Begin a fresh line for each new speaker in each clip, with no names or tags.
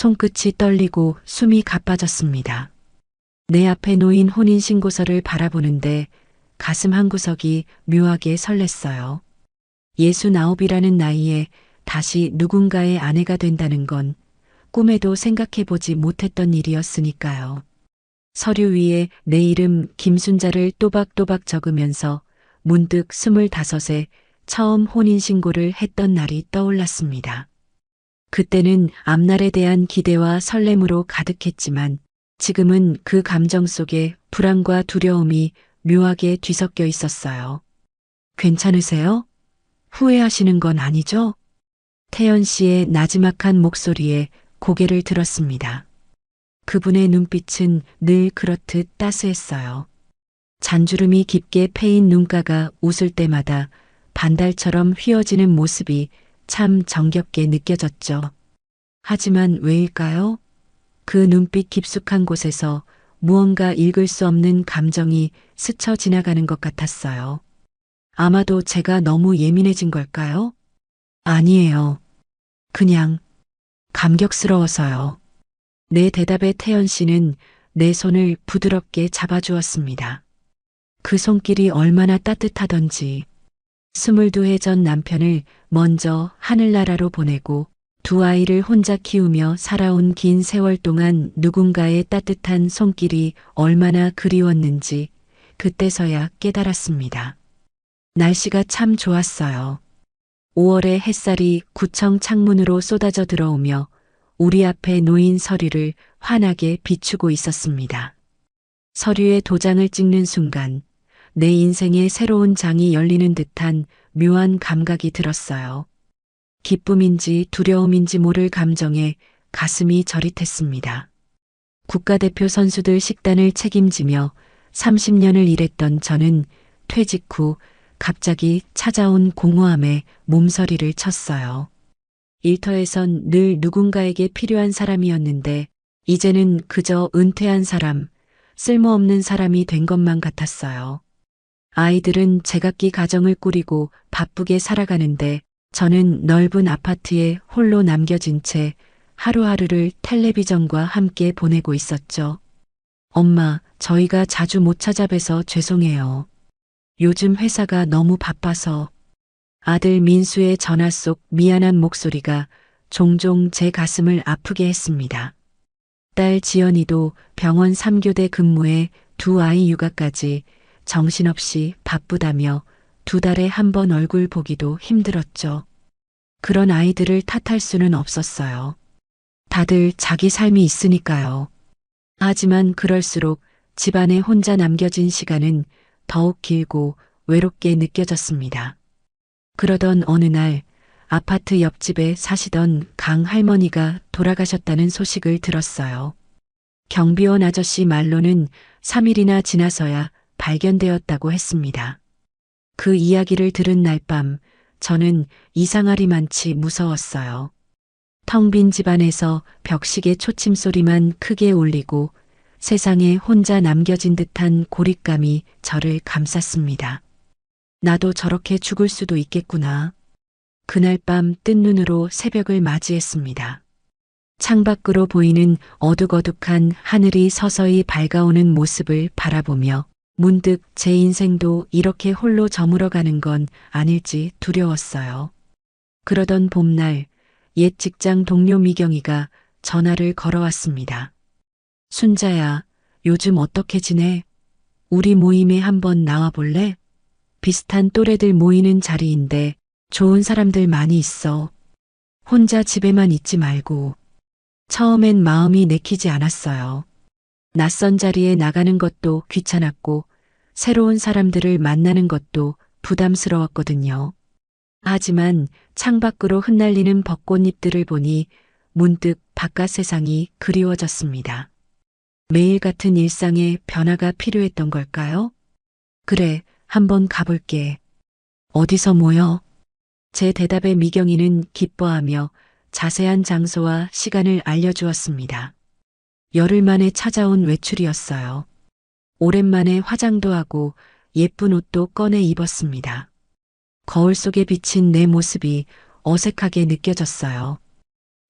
손끝이 떨리고 숨이 가빠졌습니다. 내 앞에 놓인 혼인신고서를 바라보는데 가슴 한구석이 묘하게 설렜어요. 69이라는 나이에 다시 누군가의 아내가 된다는 건 꿈에도 생각해보지 못했던 일이었으니까요. 서류 위에 내 이름 김순자를 또박또박 적으면서 문득 25에 처음 혼인신고를 했던 날이 떠올랐습니다. 그때는 앞날에 대한 기대와 설렘으로 가득했지만 지금은 그 감정 속에 불안과 두려움이 묘하게 뒤섞여 있었어요. 괜찮으세요? 후회하시는 건 아니죠? 태연 씨의 나지막한 목소리에 고개를 들었습니다. 그분의 눈빛은 늘 그렇듯 따스했어요. 잔주름이 깊게 패인 눈가가 웃을 때마다 반달처럼 휘어지는 모습이 참 정겹게 느껴졌죠. 하지만 왜일까요? 그 눈빛 깊숙한 곳에서 무언가 읽을 수 없는 감정이 스쳐 지나가는 것 같았어요. 아마도 제가 너무 예민해진 걸까요? 아니에요. 그냥 감격스러워서요. 내 대답에 태연 씨는 내 손을 부드럽게 잡아주었습니다. 그 손길이 얼마나 따뜻하던지 22해 전 남편을 먼저 하늘나라로 보내고 두 아이를 혼자 키우며 살아온 긴 세월 동안 누군가의 따뜻한 손길이 얼마나 그리웠는지 그때서야 깨달았습니다. 날씨가 참 좋았어요. 5월의 햇살이 구청 창문으로 쏟아져 들어오며 우리 앞에 놓인 서류를 환하게 비추고 있었습니다. 서류에 도장을 찍는 순간 내 인생의 새로운 장이 열리는 듯한 묘한 감각이 들었어요. 기쁨인지 두려움인지 모를 감정에 가슴이 저릿했습니다. 국가대표 선수들 식단을 책임지며 30년을 일했던 저는 퇴직 후 갑자기 찾아온 공허함에 몸서리를 쳤어요. 일터에선 늘 누군가에게 필요한 사람이었는데 이제는 그저 은퇴한 사람, 쓸모없는 사람이 된 것만 같았어요. 아이들은 제각기 가정을 꾸리고 바쁘게 살아가는데 저는 넓은 아파트에 홀로 남겨진 채 하루하루를 텔레비전과 함께 보내고 있었죠. 엄마, 저희가 자주 못 찾아뵈서 죄송해요. 요즘 회사가 너무 바빠서. 아들 민수의 전화 속 미안한 목소리가 종종 제 가슴을 아프게 했습니다. 딸 지연이도 병원 3교대 근무에 두 아이 육아까지 정신없이 바쁘다며 2달에 한 번 얼굴 보기도 힘들었죠. 그런 아이들을 탓할 수는 없었어요. 다들 자기 삶이 있으니까요. 하지만 그럴수록 집안에 혼자 남겨진 시간은 더욱 길고 외롭게 느껴졌습니다. 그러던 어느 날 아파트 옆집에 사시던 강 할머니가 돌아가셨다는 소식을 들었어요. 경비원 아저씨 말로는 3일이나 지나서야 발견되었다고 했습니다. 그 이야기를 들은 날 밤 저는 이상하리만치 무서웠어요. 텅 빈 집안에서 벽시계 초침 소리만 크게 울리고 세상에 혼자 남겨진 듯한 고립감이 저를 감쌌습니다. 나도 저렇게 죽을 수도 있겠구나. 그날 밤 뜬 눈으로 새벽을 맞이했습니다. 창밖으로 보이는 어둑어둑한 하늘이 서서히 밝아오는 모습을 바라보며 문득 제 인생도 이렇게 홀로 저물어가는 건 아닐지 두려웠어요. 그러던 봄날 옛 직장 동료 미경이가 전화를 걸어왔습니다. 순자야, 요즘 어떻게 지내? 우리 모임에 한번 나와볼래? 비슷한 또래들 모이는 자리인데 좋은 사람들 많이 있어. 혼자 집에만 있지 말고. 처음엔 마음이 내키지 않았어요. 낯선 자리에 나가는 것도 귀찮았고 새로운 사람들을 만나는 것도 부담스러웠거든요. 하지만 창밖으로 흩날리는 벚꽃잎들을 보니 문득 바깥 세상이 그리워졌습니다. 매일 같은 일상에 변화가 필요했던 걸까요? 그래, 한번 가볼게. 어디서 모여? 제 대답에 미경이는 기뻐하며 자세한 장소와 시간을 알려주었습니다. 열흘 만에 찾아온 외출이었어요. 오랜만에 화장도 하고 예쁜 옷도 꺼내 입었습니다. 거울 속에 비친 내 모습이 어색하게 느껴졌어요.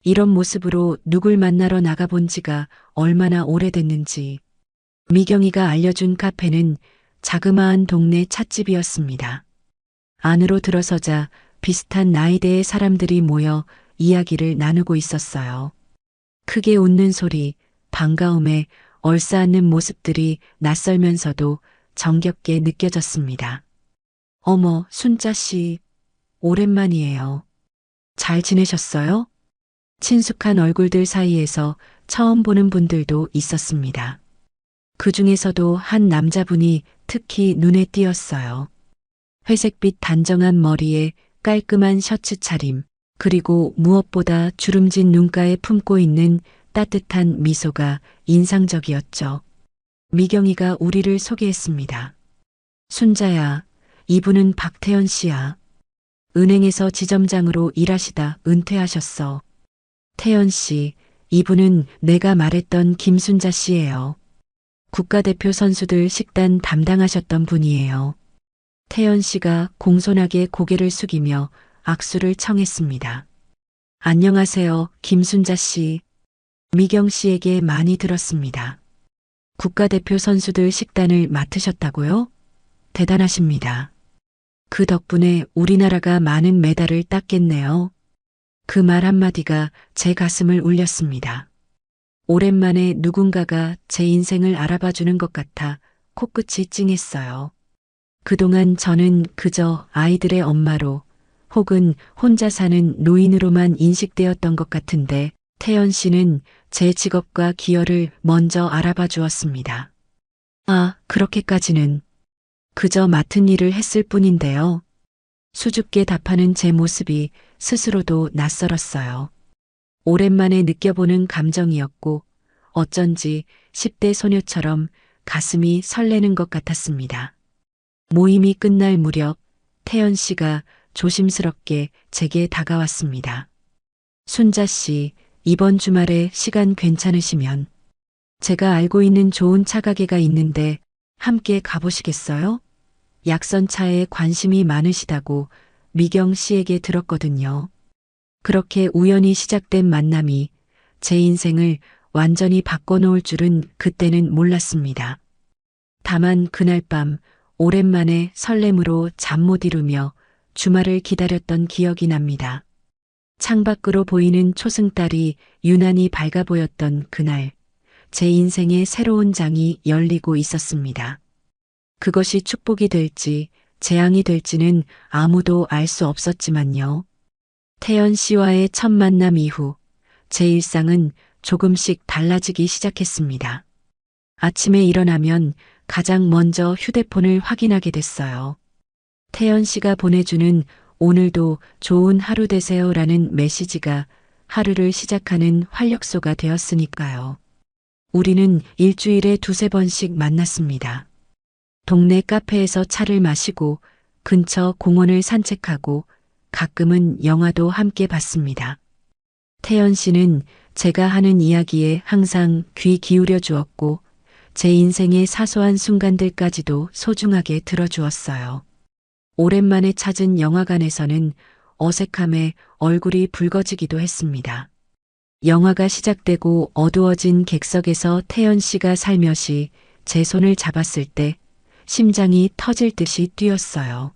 이런 모습으로 누굴 만나러 나가본 지가 얼마나 오래됐는지. 미경이가 알려준 카페는 자그마한 동네 찻집이었습니다. 안으로 들어서자 비슷한 나이대의 사람들이 모여 이야기를 나누고 있었어요. 크게 웃는 소리, 반가움에 얼싸안는 모습들이 낯설면서도 정겹게 느껴졌습니다. 어머, 순자 씨, 오랜만이에요. 잘 지내셨어요? 친숙한 얼굴들 사이에서 처음 보는 분들도 있었습니다. 그 중에서도 한 남자분이 특히 눈에 띄었어요. 회색빛 단정한 머리에 깔끔한 셔츠 차림, 그리고 무엇보다 주름진 눈가에 품고 있는 따뜻한 미소가 인상적이었죠. 미경이가 우리를 소개했습니다. 순자야, 이분은 박태현 씨야. 은행에서 지점장으로 일하시다 은퇴하셨어. 태연 씨, 이분은 내가 말했던 김순자 씨예요. 국가대표 선수들 식단 담당하셨던 분이에요. 태연 씨가 공손하게 고개를 숙이며 악수를 청했습니다. 안녕하세요, 김순자 씨. 미경 씨에게 많이 들었습니다. 국가대표 선수들 식단을 맡으셨다고요? 대단하십니다. 그 덕분에 우리나라가 많은 메달을 땄겠네요. 그 말 한마디가 제 가슴을 울렸습니다. 오랜만에 누군가가 제 인생을 알아봐 주는 것 같아 코끝이 찡했어요. 그동안 저는 그저 아이들의 엄마로 혹은 혼자 사는 노인으로만 인식되었던 것 같은데 태연 씨는 제 직업과 기여를 먼저 알아봐 주었습니다. 아, 그렇게까지는. 그저 맡은 일을 했을 뿐인데요. 수줍게 답하는 제 모습이 스스로도 낯설었어요. 오랜만에 느껴보는 감정이었고 어쩐지 10대 소녀처럼 가슴이 설레는 것 같았습니다. 모임이 끝날 무렵 태연 씨가 조심스럽게 제게 다가왔습니다. 순자 씨, 이번 주말에 시간 괜찮으시면 제가 알고 있는 좋은 차가게가 있는데 함께 가보시겠어요? 약선차에 관심이 많으시다고 미경 씨에게 들었거든요. 그렇게 우연히 시작된 만남이 제 인생을 완전히 바꿔놓을 줄은 그때는 몰랐습니다. 다만 그날 밤 오랜만에 설렘으로 잠 못 이루며 주말을 기다렸던 기억이 납니다. 창밖으로 보이는 초승달이 유난히 밝아 보였던 그날, 제 인생의 새로운 장이 열리고 있었습니다. 그것이 축복이 될지 재앙이 될지는 아무도 알 수 없었지만요. 태연 씨와의 첫 만남 이후 제 일상은 조금씩 달라지기 시작했습니다. 아침에 일어나면 가장 먼저 휴대폰을 확인하게 됐어요. 태연 씨가 보내주는 오늘도 좋은 하루 되세요라는 메시지가 하루를 시작하는 활력소가 되었으니까요. 우리는 일주일에 2~3번씩 만났습니다. 동네 카페에서 차를 마시고 근처 공원을 산책하고 가끔은 영화도 함께 봤습니다. 태연 씨는 제가 하는 이야기에 항상 귀 기울여 주었고 제 인생의 사소한 순간들까지도 소중하게 들어주었어요. 오랜만에 찾은 영화관에서는 어색함에 얼굴이 붉어지기도 했습니다. 영화가 시작되고 어두워진 객석에서 태연 씨가 살며시 제 손을 잡았을 때 심장이 터질 듯이 뛰었어요.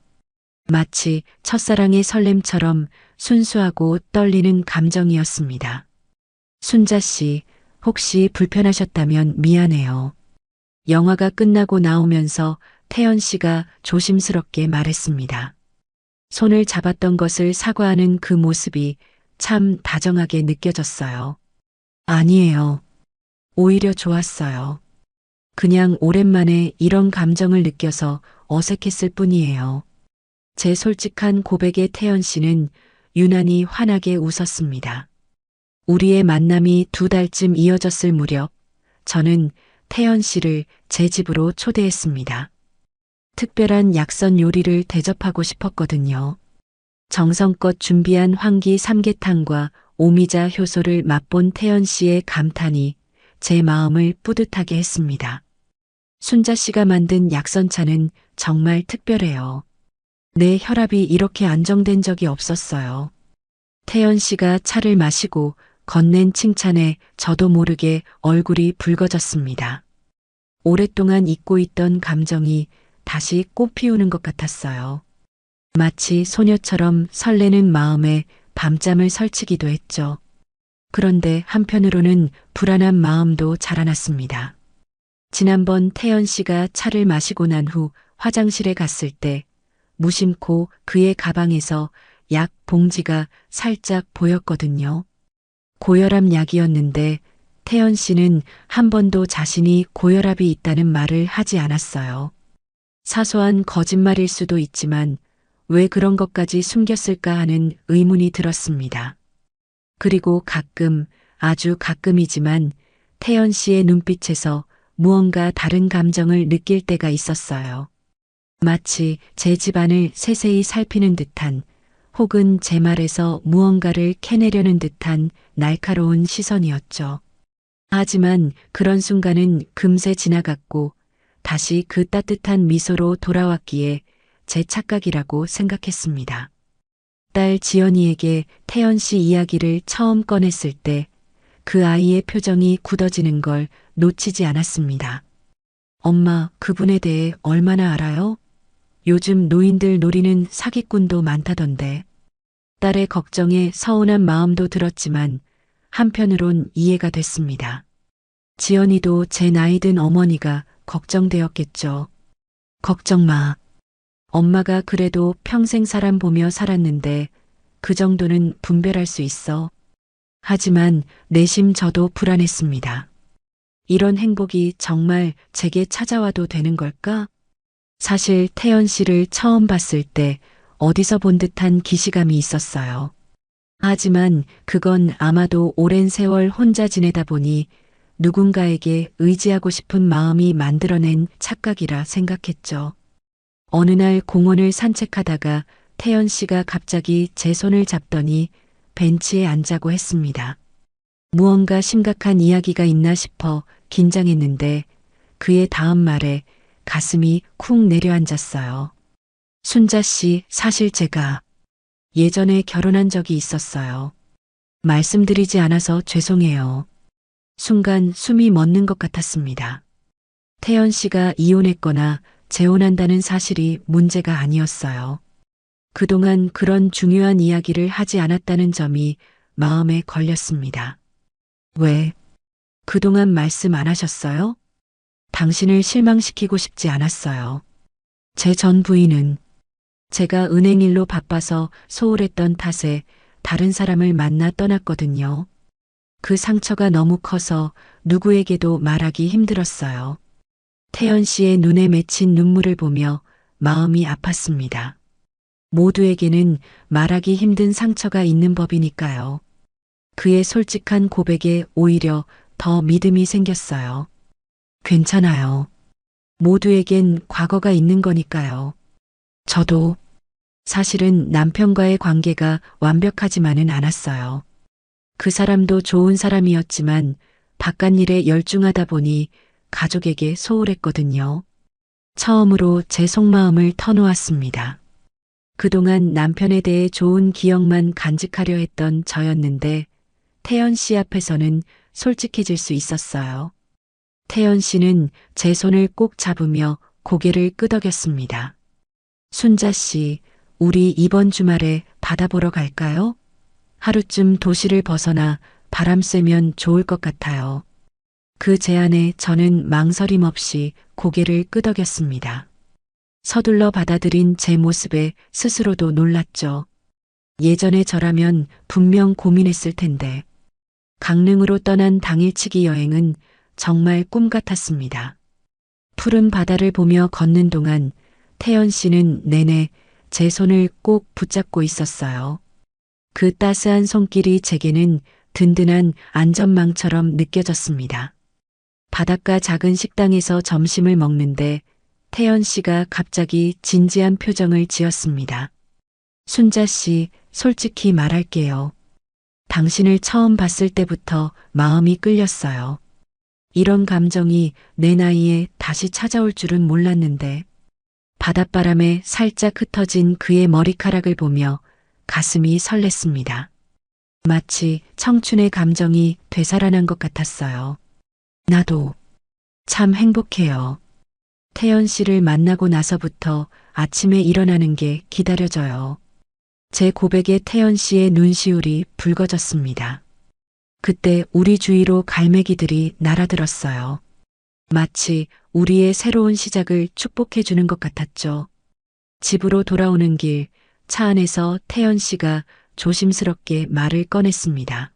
마치 첫사랑의 설렘처럼 순수하고 떨리는 감정이었습니다. 순자 씨, 혹시 불편하셨다면 미안해요. 영화가 끝나고 나오면서 태연 씨가 조심스럽게 말했습니다. 손을 잡았던 것을 사과하는 그 모습이 참 다정하게 느껴졌어요. 아니에요. 오히려 좋았어요. 그냥 오랜만에 이런 감정을 느껴서 어색했을 뿐이에요. 제 솔직한 고백에 태연 씨는 유난히 환하게 웃었습니다. 우리의 만남이 2달쯤 이어졌을 무렵 저는 태연 씨를 제 집으로 초대했습니다. 특별한 약선 요리를 대접하고 싶었거든요. 정성껏 준비한 황기 삼계탕과 오미자 효소를 맛본 태연 씨의 감탄이 제 마음을 뿌듯하게 했습니다. 순자 씨가 만든 약선차는 정말 특별해요. 내 혈압이 이렇게 안정된 적이 없었어요. 태연 씨가 차를 마시고 건넨 칭찬에 저도 모르게 얼굴이 붉어졌습니다. 오랫동안 잊고 있던 감정이 다시 꽃 피우는 것 같았어요. 마치 소녀처럼 설레는 마음에 밤잠을 설치기도 했죠. 그런데 한편으로는 불안한 마음도 자라났습니다. 지난번 태연 씨가 차를 마시고 난 후 화장실에 갔을 때 무심코 그의 가방에서 약 봉지가 살짝 보였거든요. 고혈압 약이었는데 태연 씨는 한 번도 자신이 고혈압이 있다는 말을 하지 않았어요. 사소한 거짓말일 수도 있지만 왜 그런 것까지 숨겼을까 하는 의문이 들었습니다. 그리고 가끔, 아주 가끔이지만 태연 씨의 눈빛에서 무언가 다른 감정을 느낄 때가 있었어요. 마치 제 집안을 세세히 살피는 듯한, 혹은 제 말에서 무언가를 캐내려는 듯한 날카로운 시선이었죠. 하지만 그런 순간은 금세 지나갔고 다시 그 따뜻한 미소로 돌아왔기에 제 착각이라고 생각했습니다. 딸 지연이에게 태연 씨 이야기를 처음 꺼냈을 때 그 아이의 표정이 굳어지는 걸 놓치지 않았습니다. 엄마, 그분에 대해 얼마나 알아요? 요즘 노인들 노리는 사기꾼도 많다던데. 딸의 걱정에 서운한 마음도 들었지만 한편으론 이해가 됐습니다. 지연이도 제 나이든 어머니가 걱정되었겠죠. 걱정 마. 엄마가 그래도 평생 사람 보며 살았는데 그 정도는 분별할 수 있어. 하지만 내심 저도 불안했습니다. 이런 행복이 정말 제게 찾아와도 되는 걸까? 사실 태연 씨를 처음 봤을 때 어디서 본 듯한 기시감이 있었어요. 하지만 그건 아마도 오랜 세월 혼자 지내다 보니 누군가에게 의지하고 싶은 마음이 만들어낸 착각이라 생각했죠. 어느 날 공원을 산책하다가 태연 씨가 갑자기 제 손을 잡더니 벤치에 앉자고 했습니다. 무언가 심각한 이야기가 있나 싶어 긴장했는데 그의 다음 말에 가슴이 쿵 내려앉았어요. 순자 씨, 사실 제가 예전에 결혼한 적이 있었어요. 말씀드리지 않아서 죄송해요. 순간 숨이 멎는 것 같았습니다. 태연 씨가 이혼했거나 재혼한다는 사실이 문제가 아니었어요. 그동안 그런 중요한 이야기를 하지 않았다는 점이 마음에 걸렸습니다. 왜? 그동안 말씀 안 하셨어요? 당신을 실망시키고 싶지 않았어요. 제 전 부인은 제가 은행 일로 바빠서 소홀했던 탓에 다른 사람을 만나 떠났거든요. 그 상처가 너무 커서 누구에게도 말하기 힘들었어요. 태연 씨의 눈에 맺힌 눈물을 보며 마음이 아팠습니다. 모두에게는 말하기 힘든 상처가 있는 법이니까요. 그의 솔직한 고백에 오히려 더 믿음이 생겼어요. 괜찮아요. 모두에겐 과거가 있는 거니까요. 저도 사실은 남편과의 관계가 완벽하지만은 않았어요. 그 사람도 좋은 사람이었지만 바깥일에 열중하다 보니 가족에게 소홀했거든요. 처음으로 제 속마음을 터놓았습니다. 그동안 남편에 대해 좋은 기억만 간직하려 했던 저였는데 태연 씨 앞에서는 솔직해질 수 있었어요. 태연 씨는 제 손을 꼭 잡으며 고개를 끄덕였습니다. 순자 씨, 우리 이번 주말에 바다 보러 갈까요? 하루쯤 도시를 벗어나 바람 쐬면 좋을 것 같아요. 그 제안에 저는 망설임 없이 고개를 끄덕였습니다. 서둘러 받아들인 제 모습에 스스로도 놀랐죠. 예전의 저라면 분명 고민했을 텐데. 강릉으로 떠난 당일치기 여행은 정말 꿈 같았습니다. 푸른 바다를 보며 걷는 동안 태연 씨는 내내 제 손을 꼭 붙잡고 있었어요. 그 따스한 손길이 제게는 든든한 안전망처럼 느껴졌습니다. 바닷가 작은 식당에서 점심을 먹는데 태연 씨가 갑자기 진지한 표정을 지었습니다. 순자 씨, 솔직히 말할게요. 당신을 처음 봤을 때부터 마음이 끌렸어요. 이런 감정이 내 나이에 다시 찾아올 줄은 몰랐는데 바닷바람에 살짝 흩어진 그의 머리카락을 보며 가슴이 설렜습니다. 마치 청춘의 감정이 되살아난 것 같았어요. 나도 참 행복해요. 태연 씨를 만나고 나서부터 아침에 일어나는 게 기다려져요. 제 고백에 태연 씨의 눈시울이 붉어졌습니다. 그때 우리 주위로 갈매기들이 날아들었어요. 마치 우리의 새로운 시작을 축복해 주는 것 같았죠. 집으로 돌아오는 길, 차 안에서 태연 씨가 조심스럽게 말을 꺼냈습니다.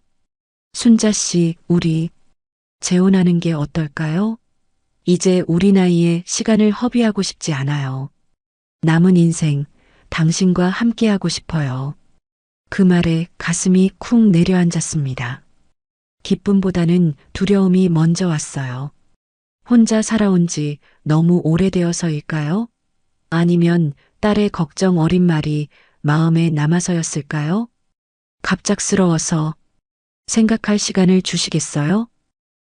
순자 씨, 우리 재혼하는 게 어떨까요? 이제 우리 나이에 시간을 허비하고 싶지 않아요. 남은 인생, 당신과 함께하고 싶어요. 그 말에 가슴이 쿵 내려앉았습니다. 기쁨보다는 두려움이 먼저 왔어요. 혼자 살아온 지 너무 오래되어서일까요? 아니면 딸의 걱정 어린 말이 마음에 남아서였을까요? 갑작스러워서 생각할 시간을 주시겠어요?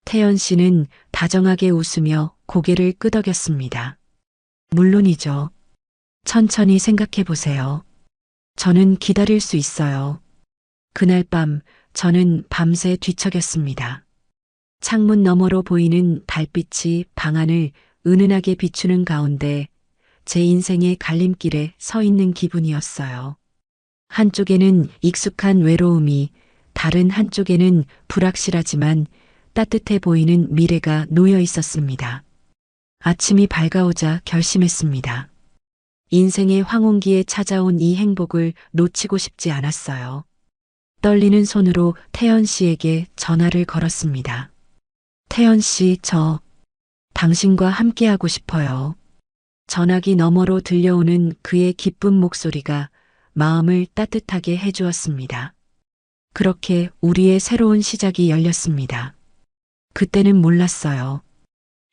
태연 씨는 다정하게 웃으며 고개를 끄덕였습니다. 물론이죠. 천천히 생각해 보세요. 저는 기다릴 수 있어요. 그날 밤 저는 밤새 뒤척였습니다. 창문 너머로 보이는 달빛이 방 안을 은은하게 비추는 가운데 제 인생의 갈림길에 서 있는 기분이었어요. 한쪽에는 익숙한 외로움이, 다른 한쪽에는 불확실하지만 따뜻해 보이는 미래가 놓여 있었습니다. 아침이 밝아오자 결심했습니다. 인생의 황혼기에 찾아온 이 행복을 놓치고 싶지 않았어요. 떨리는 손으로 태연 씨에게 전화를 걸었습니다. 태연 씨, 저 당신과 함께하고 싶어요. 전화기 너머로 들려오는 그의 기쁜 목소리가 마음을 따뜻하게 해주었습니다. 그렇게 우리의 새로운 시작이 열렸습니다. 그때는 몰랐어요.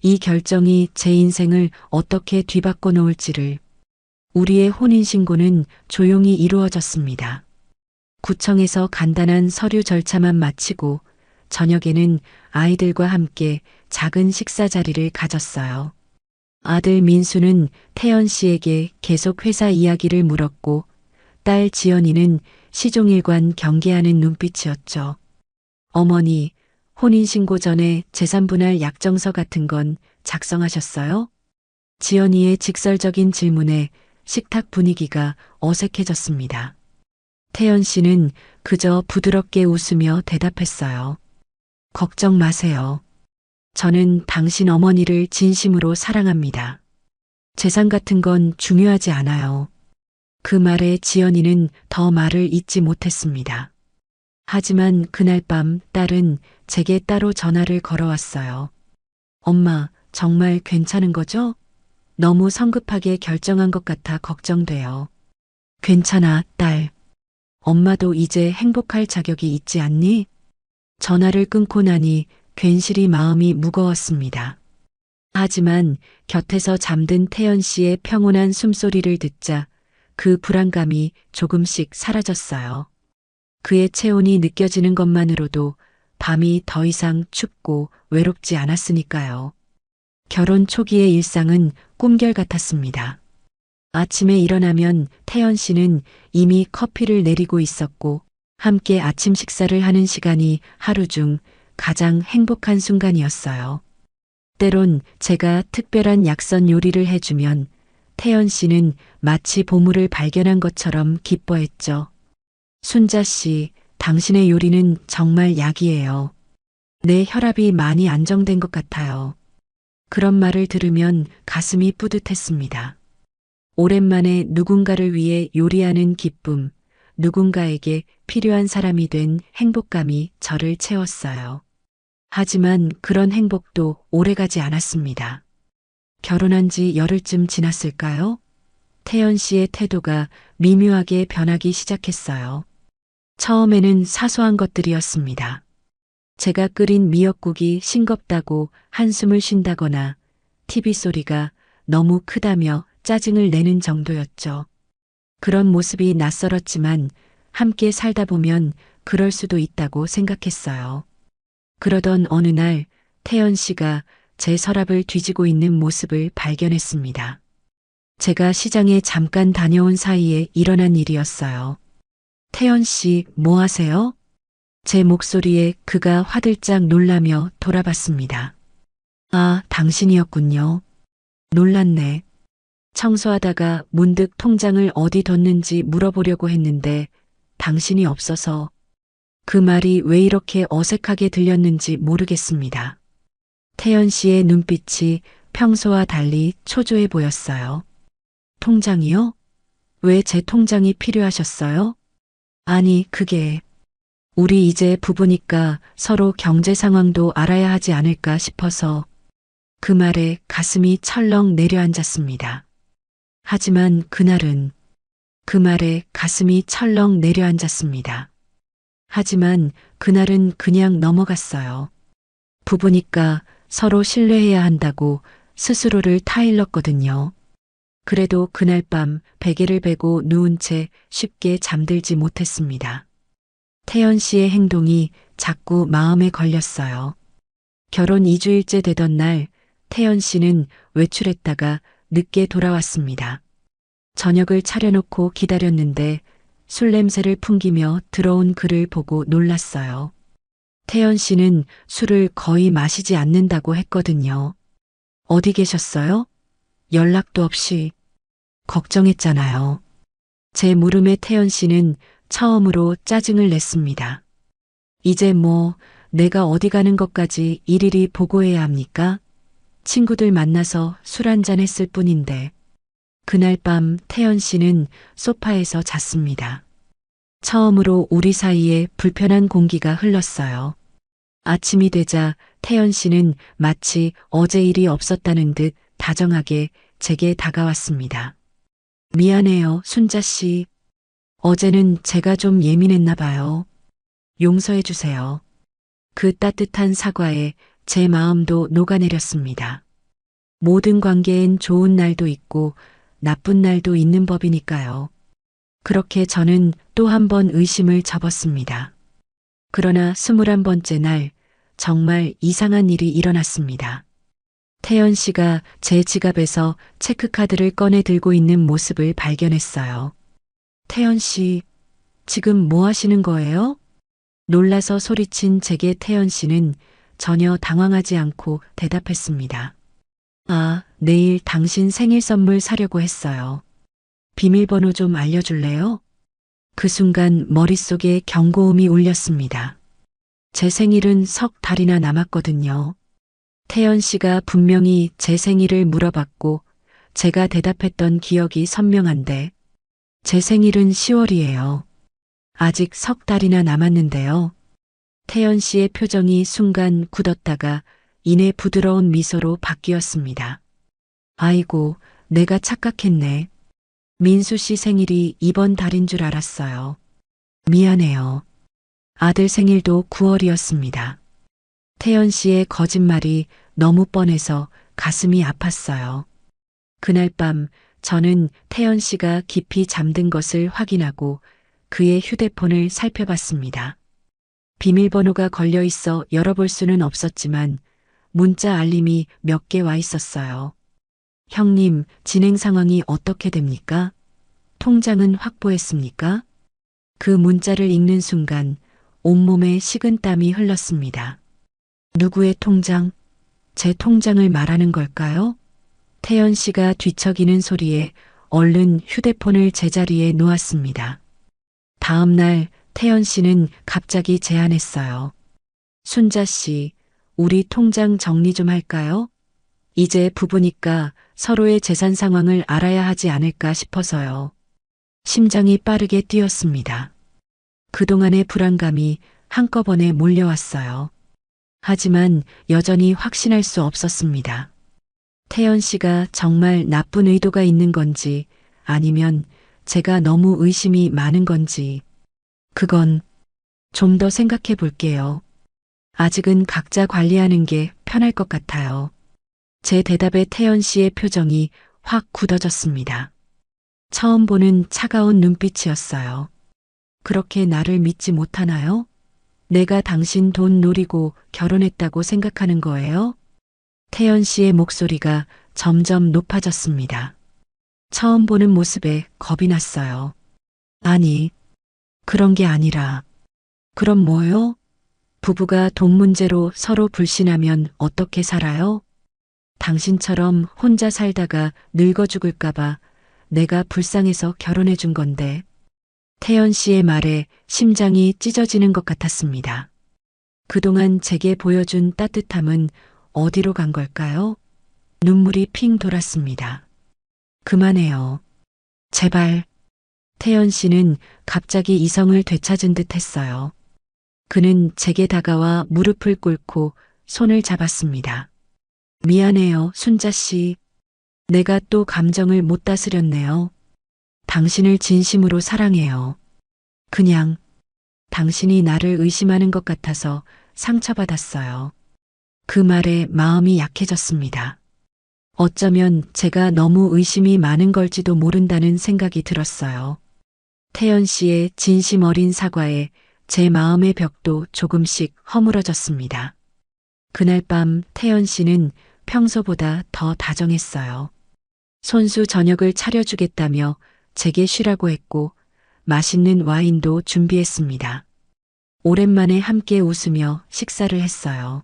이 결정이 제 인생을 어떻게 뒤바꿔 놓을지를. 우리의 혼인신고는 조용히 이루어졌습니다. 구청에서 간단한 서류 절차만 마치고 저녁에는 아이들과 함께 작은 식사 자리를 가졌어요. 아들 민수는 태연 씨에게 계속 회사 이야기를 물었고 딸 지연이는 시종일관 경계하는 눈빛이었죠. 어머니, 혼인신고 전에 재산분할 약정서 같은 건 작성하셨어요? 지연이의 직설적인 질문에 식탁 분위기가 어색해졌습니다. 태연 씨는 그저 부드럽게 웃으며 대답했어요. 걱정 마세요. 저는 당신 어머니를 진심으로 사랑합니다. 재산 같은 건 중요하지 않아요. 그 말에 지연이는 더 말을 잇지 못했습니다. 하지만 그날 밤 딸은 제게 따로 전화를 걸어왔어요. 엄마, 정말 괜찮은 거죠? 너무 성급하게 결정한 것 같아 걱정돼요. 괜찮아, 딸. 엄마도 이제 행복할 자격이 있지 않니? 전화를 끊고 나니 괜시리 마음이 무거웠습니다. 하지만 곁에서 잠든 태연 씨의 평온한 숨소리를 듣자 그 불안감이 조금씩 사라졌어요. 그의 체온이 느껴지는 것만으로도 밤이 더 이상 춥고 외롭지 않았으니까요. 결혼 초기의 일상은 꿈결 같았습니다. 아침에 일어나면 태연 씨는 이미 커피를 내리고 있었고 함께 아침 식사를 하는 시간이 하루 중 가장 행복한 순간이었어요. 때론 제가 특별한 약선 요리를 해주면 태연 씨는 마치 보물을 발견한 것처럼 기뻐했죠. 순자 씨, 당신의 요리는 정말 약이에요. 내 혈압이 많이 안정된 것 같아요. 그런 말을 들으면 가슴이 뿌듯했습니다. 오랜만에 누군가를 위해 요리하는 기쁨, 누군가에게 필요한 사람이 된 행복감이 저를 채웠어요. 하지만 그런 행복도 오래가지 않았습니다. 결혼한 지 열흘쯤 지났을까요? 태연 씨의 태도가 미묘하게 변하기 시작했어요. 처음에는 사소한 것들이었습니다. 제가 끓인 미역국이 싱겁다고 한숨을 쉰다거나 TV 소리가 너무 크다며 짜증을 내는 정도였죠. 그런 모습이 낯설었지만 함께 살다 보면 그럴 수도 있다고 생각했어요. 그러던 어느 날 태연 씨가 제 서랍을 뒤지고 있는 모습을 발견했습니다. 제가 시장에 잠깐 다녀온 사이에 일어난 일이었어요. 태연 씨, 뭐 하세요? 제 목소리에 그가 화들짝 놀라며 돌아봤습니다. 아, 당신이었군요. 놀랐네. 청소하다가 문득 통장을 어디 뒀는지 물어보려고 했는데 당신이 없어서 그 말이 왜 이렇게 어색하게 들렸는지 모르겠습니다. 태연 씨의 눈빛이 평소와 달리 초조해 보였어요. 통장이요? 왜 제 통장이 필요하셨어요? 아니, 그게 우리 이제 부부니까 서로 경제 상황도 알아야 하지 않을까 싶어서 그 말에 가슴이 철렁 내려앉았습니다. 하지만 그날은 그 말에 가슴이 철렁 내려앉았습니다. 하지만 그날은 그냥 넘어갔어요. 부부니까 서로 신뢰해야 한다고 스스로를 타일렀거든요. 그래도 그날 밤 베개를 베고 누운 채 쉽게 잠들지 못했습니다. 태연 씨의 행동이 자꾸 마음에 걸렸어요. 결혼 2주일째 되던 날 태연 씨는 외출했다가 늦게 돌아왔습니다. 저녁을 차려놓고 기다렸는데 술 냄새를 풍기며 들어온 그를 보고 놀랐어요. 태연 씨는 술을 거의 마시지 않는다고 했거든요. 어디 계셨어요? 연락도 없이. 걱정했잖아요. 제 물음에 태연 씨는 처음으로 짜증을 냈습니다. 이제 뭐 내가 어디 가는 것까지 일일이 보고해야 합니까? 친구들 만나서 술 한잔 했을 뿐인데. 그날 밤 태연 씨는 소파에서 잤습니다. 처음으로 우리 사이에 불편한 공기가 흘렀어요. 아침이 되자 태연 씨는 마치 어제 일이 없었다는 듯 다정하게 제게 다가왔습니다. 미안해요, 순자 씨. 어제는 제가 좀 예민했나 봐요. 용서해 주세요. 그 따뜻한 사과에 제 마음도 녹아내렸습니다. 모든 관계엔 좋은 날도 있고 나쁜 날도 있는 법이니까요. 그렇게 저는 또 한 번 의심을 접었습니다. 그러나 21번째 날 정말 이상한 일이 일어났습니다. 태연 씨가 제 지갑에서 체크카드를 꺼내 들고 있는 모습을 발견했어요. 태연 씨, 지금 뭐 하시는 거예요? 놀라서 소리친 제게 태연 씨는 전혀 당황하지 않고 대답했습니다. 아, 내일 당신 생일 선물 사려고 했어요. 비밀번호 좀 알려줄래요? 그 순간 머릿속에 경고음이 울렸습니다. 제 생일은 석 달이나 남았거든요. 태연 씨가 분명히 제 생일을 물어봤고 제가 대답했던 기억이 선명한데 제 생일은 10월이에요. 아직 석 달이나 남았는데요. 태연 씨의 표정이 순간 굳었다가 이내 부드러운 미소로 바뀌었습니다. 아이고, 내가 착각했네. 민수 씨 생일이 이번 달인 줄 알았어요. 미안해요. 아들 생일도 9월이었습니다. 태연 씨의 거짓말이 너무 뻔해서 가슴이 아팠어요. 그날 밤 저는 태연 씨가 깊이 잠든 것을 확인하고 그의 휴대폰을 살펴봤습니다. 비밀번호가 걸려 있어 열어볼 수는 없었지만 문자 알림이 몇 개 와 있었어요. 형님, 진행 상황이 어떻게 됩니까? 통장은 확보했습니까? 그 문자를 읽는 순간 온몸에 식은땀이 흘렀습니다. 누구의 통장? 제 통장을 말하는 걸까요? 태연 씨가 뒤척이는 소리에 얼른 휴대폰을 제자리에 놓았습니다. 다음 날 태연 씨는 갑자기 제안했어요. 순자 씨, 우리 통장 정리 좀 할까요? 이제 부부니까 서로의 재산 상황을 알아야 하지 않을까 싶어서요. 심장이 빠르게 뛰었습니다. 그동안의 불안감이 한꺼번에 몰려왔어요. 하지만 여전히 확신할 수 없었습니다. 태연 씨가 정말 나쁜 의도가 있는 건지 아니면 제가 너무 의심이 많은 건지 그건 좀 더 생각해 볼게요. 아직은 각자 관리하는 게 편할 것 같아요. 제 대답에 태연 씨의 표정이 확 굳어졌습니다. 처음 보는 차가운 눈빛이었어요. 그렇게 나를 믿지 못하나요? 내가 당신 돈 노리고 결혼했다고 생각하는 거예요? 태연 씨의 목소리가 점점 높아졌습니다. 처음 보는 모습에 겁이 났어요. 아니, 그런 게 아니라 그럼 뭐요? 부부가 돈 문제로 서로 불신하면 어떻게 살아요? 당신처럼 혼자 살다가 늙어 죽을까봐 내가 불쌍해서 결혼해 준 건데. 태연 씨의 말에 심장이 찢어지는 것 같았습니다. 그동안 제게 보여준 따뜻함은 어디로 간 걸까요? 눈물이 핑 돌았습니다. 그만해요. 제발. 태연 씨는 갑자기 이성을 되찾은 듯 했어요. 그는 제게 다가와 무릎을 꿇고 손을 잡았습니다. 미안해요, 순자 씨. 내가 또 감정을 못 다스렸네요. 당신을 진심으로 사랑해요. 그냥 당신이 나를 의심하는 것 같아서 상처받았어요. 그 말에 마음이 약해졌습니다. 어쩌면 제가 너무 의심이 많은 걸지도 모른다는 생각이 들었어요. 태연 씨의 진심 어린 사과에 제 마음의 벽도 조금씩 허물어졌습니다. 그날 밤 태연 씨는 평소보다 더 다정했어요. 손수 저녁을 차려주겠다며 제게 쉬라고 했고 맛있는 와인도 준비했습니다. 오랜만에 함께 웃으며 식사를 했어요.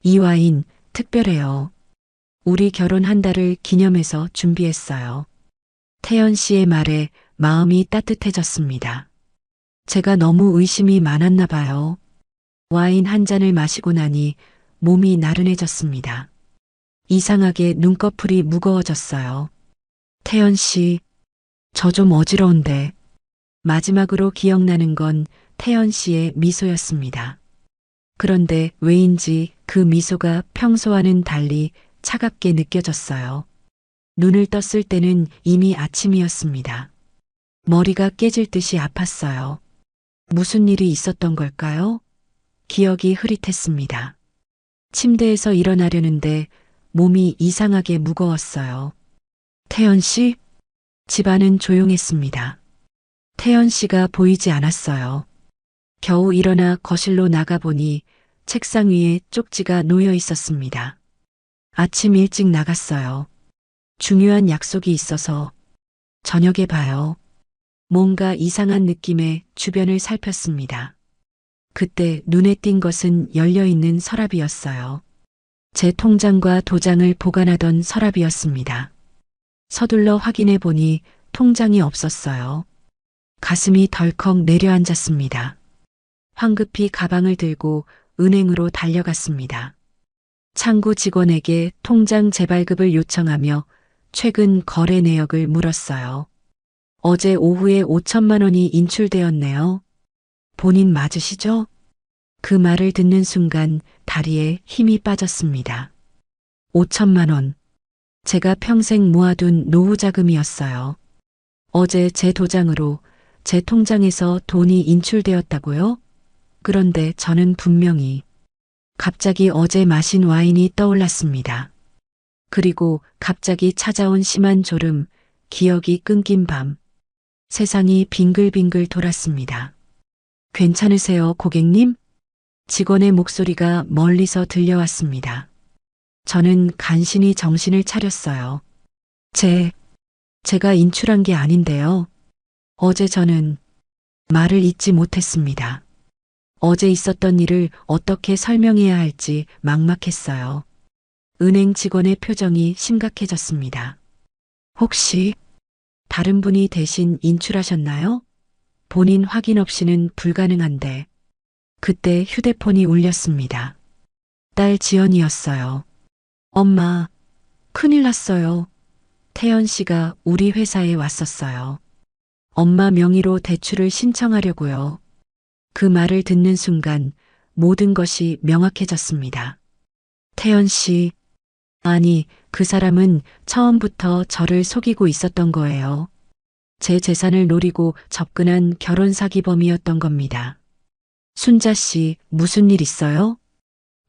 이 와인 특별해요. 우리 결혼 한 달을 기념해서 준비했어요. 태연 씨의 말에 마음이 따뜻해졌습니다. 제가 너무 의심이 많았나 봐요. 와인 한 잔을 마시고 나니 몸이 나른해졌습니다. 이상하게 눈꺼풀이 무거워졌어요. 태연 씨, 저 좀 어지러운데. 마지막으로 기억나는 건 태연 씨의 미소였습니다. 그런데 왜인지 그 미소가 평소와는 달리 차갑게 느껴졌어요. 눈을 떴을 때는 이미 아침이었습니다. 머리가 깨질 듯이 아팠어요. 무슨 일이 있었던 걸까요? 기억이 흐릿했습니다. 침대에서 일어나려는데 몸이 이상하게 무거웠어요. 태연 씨? 집안은 조용했습니다. 태연 씨가 보이지 않았어요. 겨우 일어나 거실로 나가보니 책상 위에 쪽지가 놓여 있었습니다. 아침 일찍 나갔어요. 중요한 약속이 있어서 저녁에 봐요. 뭔가 이상한 느낌에 주변을 살폈습니다. 그때 눈에 띈 것은 열려있는 서랍이었어요. 제 통장과 도장을 보관하던 서랍이었습니다. 서둘러 확인해 보니 통장이 없었어요. 가슴이 덜컥 내려앉았습니다. 황급히 가방을 들고 은행으로 달려갔습니다. 창구 직원에게 통장 재발급을 요청하며 최근 거래 내역을 물었어요. 어제 오후에 5천만 원이 인출되었네요. 본인 맞으시죠? 그 말을 듣는 순간 다리에 힘이 빠졌습니다. 5천만 원. 제가 평생 모아둔 노후 자금이었어요. 어제 제 도장으로 제 통장에서 돈이 인출되었다고요? 그런데 저는 분명히 갑자기 어제 마신 와인이 떠올랐습니다. 그리고 갑자기 찾아온 심한 졸음, 기억이 끊긴 밤. 세상이 빙글빙글 돌았습니다. 괜찮으세요, 고객님? 직원의 목소리가 멀리서 들려왔습니다. 저는 간신히 정신을 차렸어요. 제가 인출한 게 아닌데요. 어제 저는 말을 잇지 못했습니다. 어제 있었던 일을 어떻게 설명해야 할지 막막했어요. 은행 직원의 표정이 심각해졌습니다. 혹시 다른 분이 대신 인출하셨나요? 본인 확인 없이는 불가능한데. 그때 휴대폰이 울렸습니다. 딸 지연이었어요. 엄마, 큰일 났어요. 태연 씨가 우리 회사에 왔었어요. 엄마 명의로 대출을 신청하려고요. 그 말을 듣는 순간 모든 것이 명확해졌습니다. 태연 씨, 아니, 그 사람은 처음부터 저를 속이고 있었던 거예요. 제 재산을 노리고 접근한 결혼 사기범이었던 겁니다. 순자 씨, 무슨 일 있어요?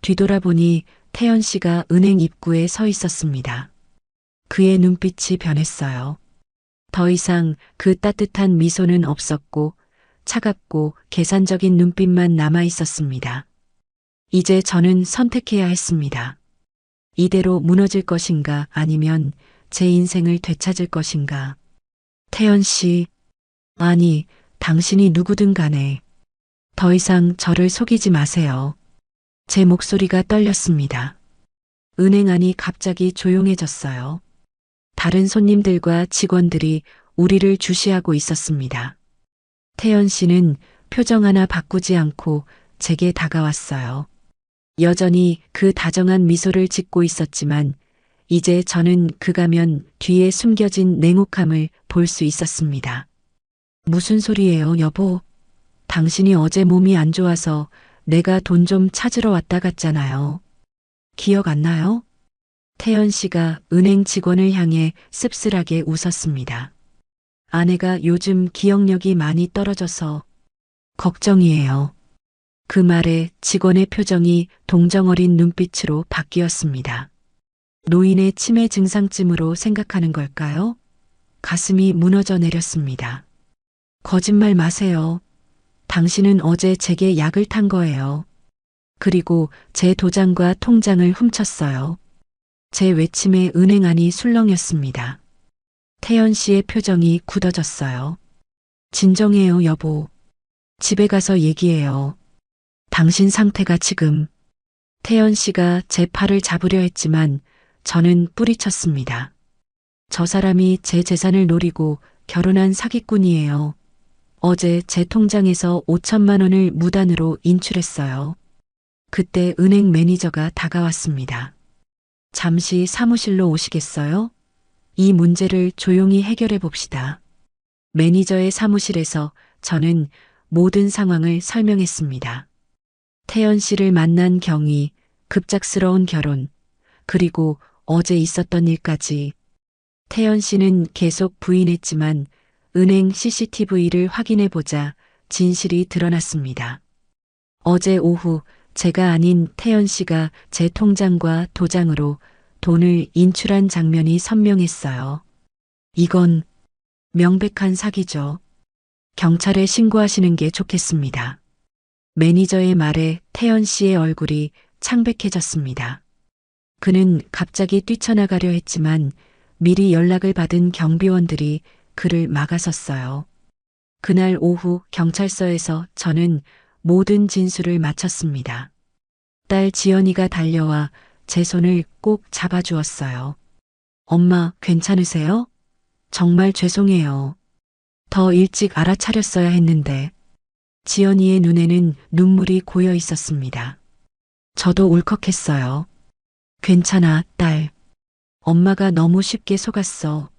뒤돌아보니 태연 씨가 은행 입구에 서 있었습니다. 그의 눈빛이 변했어요. 더 이상 그 따뜻한 미소는 없었고 차갑고 계산적인 눈빛만 남아 있었습니다. 이제 저는 선택해야 했습니다. 이대로 무너질 것인가 아니면 제 인생을 되찾을 것인가. 태연 씨, 아니, 당신이 누구든 간에 더 이상 저를 속이지 마세요. 제 목소리가 떨렸습니다. 은행 안이 갑자기 조용해졌어요. 다른 손님들과 직원들이 우리를 주시하고 있었습니다. 태연 씨는 표정 하나 바꾸지 않고 제게 다가왔어요. 여전히 그 다정한 미소를 짓고 있었지만 이제 저는 그 가면 뒤에 숨겨진 냉혹함을 볼 수 있었습니다. 무슨 소리예요, 여보? 당신이 어제 몸이 안 좋아서 내가 돈 좀 찾으러 왔다 갔잖아요. 기억 안 나요? 태연 씨가 은행 직원을 향해 씁쓸하게 웃었습니다. 아내가 요즘 기억력이 많이 떨어져서 걱정이에요. 그 말에 직원의 표정이 동정어린 눈빛으로 바뀌었습니다. 노인의 치매 증상쯤으로 생각하는 걸까요? 가슴이 무너져 내렸습니다. 거짓말 마세요. 당신은 어제 제게 약을 탄 거예요. 그리고 제 도장과 통장을 훔쳤어요. 제 외침에 은행 안이 술렁였습니다. 태연 씨의 표정이 굳어졌어요. 진정해요, 여보. 집에 가서 얘기해요. 당신 상태가 지금. 태연 씨가 제 팔을 잡으려 했지만 저는 뿌리쳤습니다. 저 사람이 제 재산을 노리고 결혼한 사기꾼이에요. 어제 제 통장에서 5천만 원을 무단으로 인출했어요. 그때 은행 매니저가 다가왔습니다. 잠시 사무실로 오시겠어요? 이 문제를 조용히 해결해 봅시다. 매니저의 사무실에서 저는 모든 상황을 설명했습니다. 태연 씨를 만난 경위, 급작스러운 결혼, 그리고 어제 있었던 일까지. 태연 씨는 계속 부인했지만 은행 CCTV를 확인해 보자 진실이 드러났습니다. 어제 오후 제가 아닌 태연 씨가 제 통장과 도장으로 돈을 인출한 장면이 선명했어요. 이건 명백한 사기죠. 경찰에 신고하시는 게 좋겠습니다. 매니저의 말에 태연 씨의 얼굴이 창백해졌습니다. 그는 갑자기 뛰쳐나가려 했지만 미리 연락을 받은 경비원들이 그를 막아섰어요. 그날 오후 경찰서에서 저는 모든 진술을 마쳤습니다. 딸 지연이가 달려와 제 손을 꼭 잡아주었어요. 엄마, 괜찮으세요? 정말 죄송해요. 더 일찍 알아차렸어야 했는데. 지연이의 눈에는 눈물이 고여 있었습니다. 저도 울컥했어요. 괜찮아, 딸. 엄마가 너무 쉽게 속았어.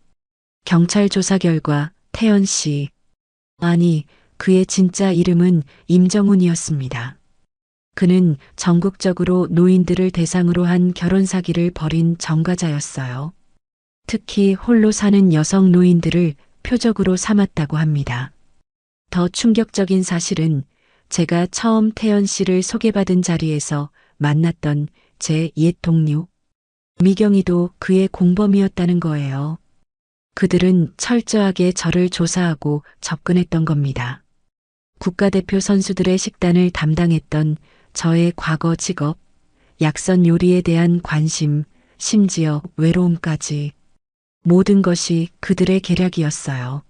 경찰 조사 결과 태연 씨, 아니, 그의 진짜 이름은 임정훈이었습니다. 그는 전국적으로 노인들을 대상으로 한 결혼 사기를 벌인 전과자였어요. 특히 홀로 사는 여성 노인들을 표적으로 삼았다고 합니다. 더 충격적인 사실은 제가 처음 태연 씨를 소개받은 자리에서 만났던 제 옛 동료 미경이도 그의 공범이었다는 거예요. 그들은 철저하게 저를 조사하고 접근했던 겁니다. 국가대표 선수들의 식단을 담당했던 저의 과거 직업, 약선 요리에 대한 관심, 심지어 외로움까지 모든 것이 그들의 계략이었어요.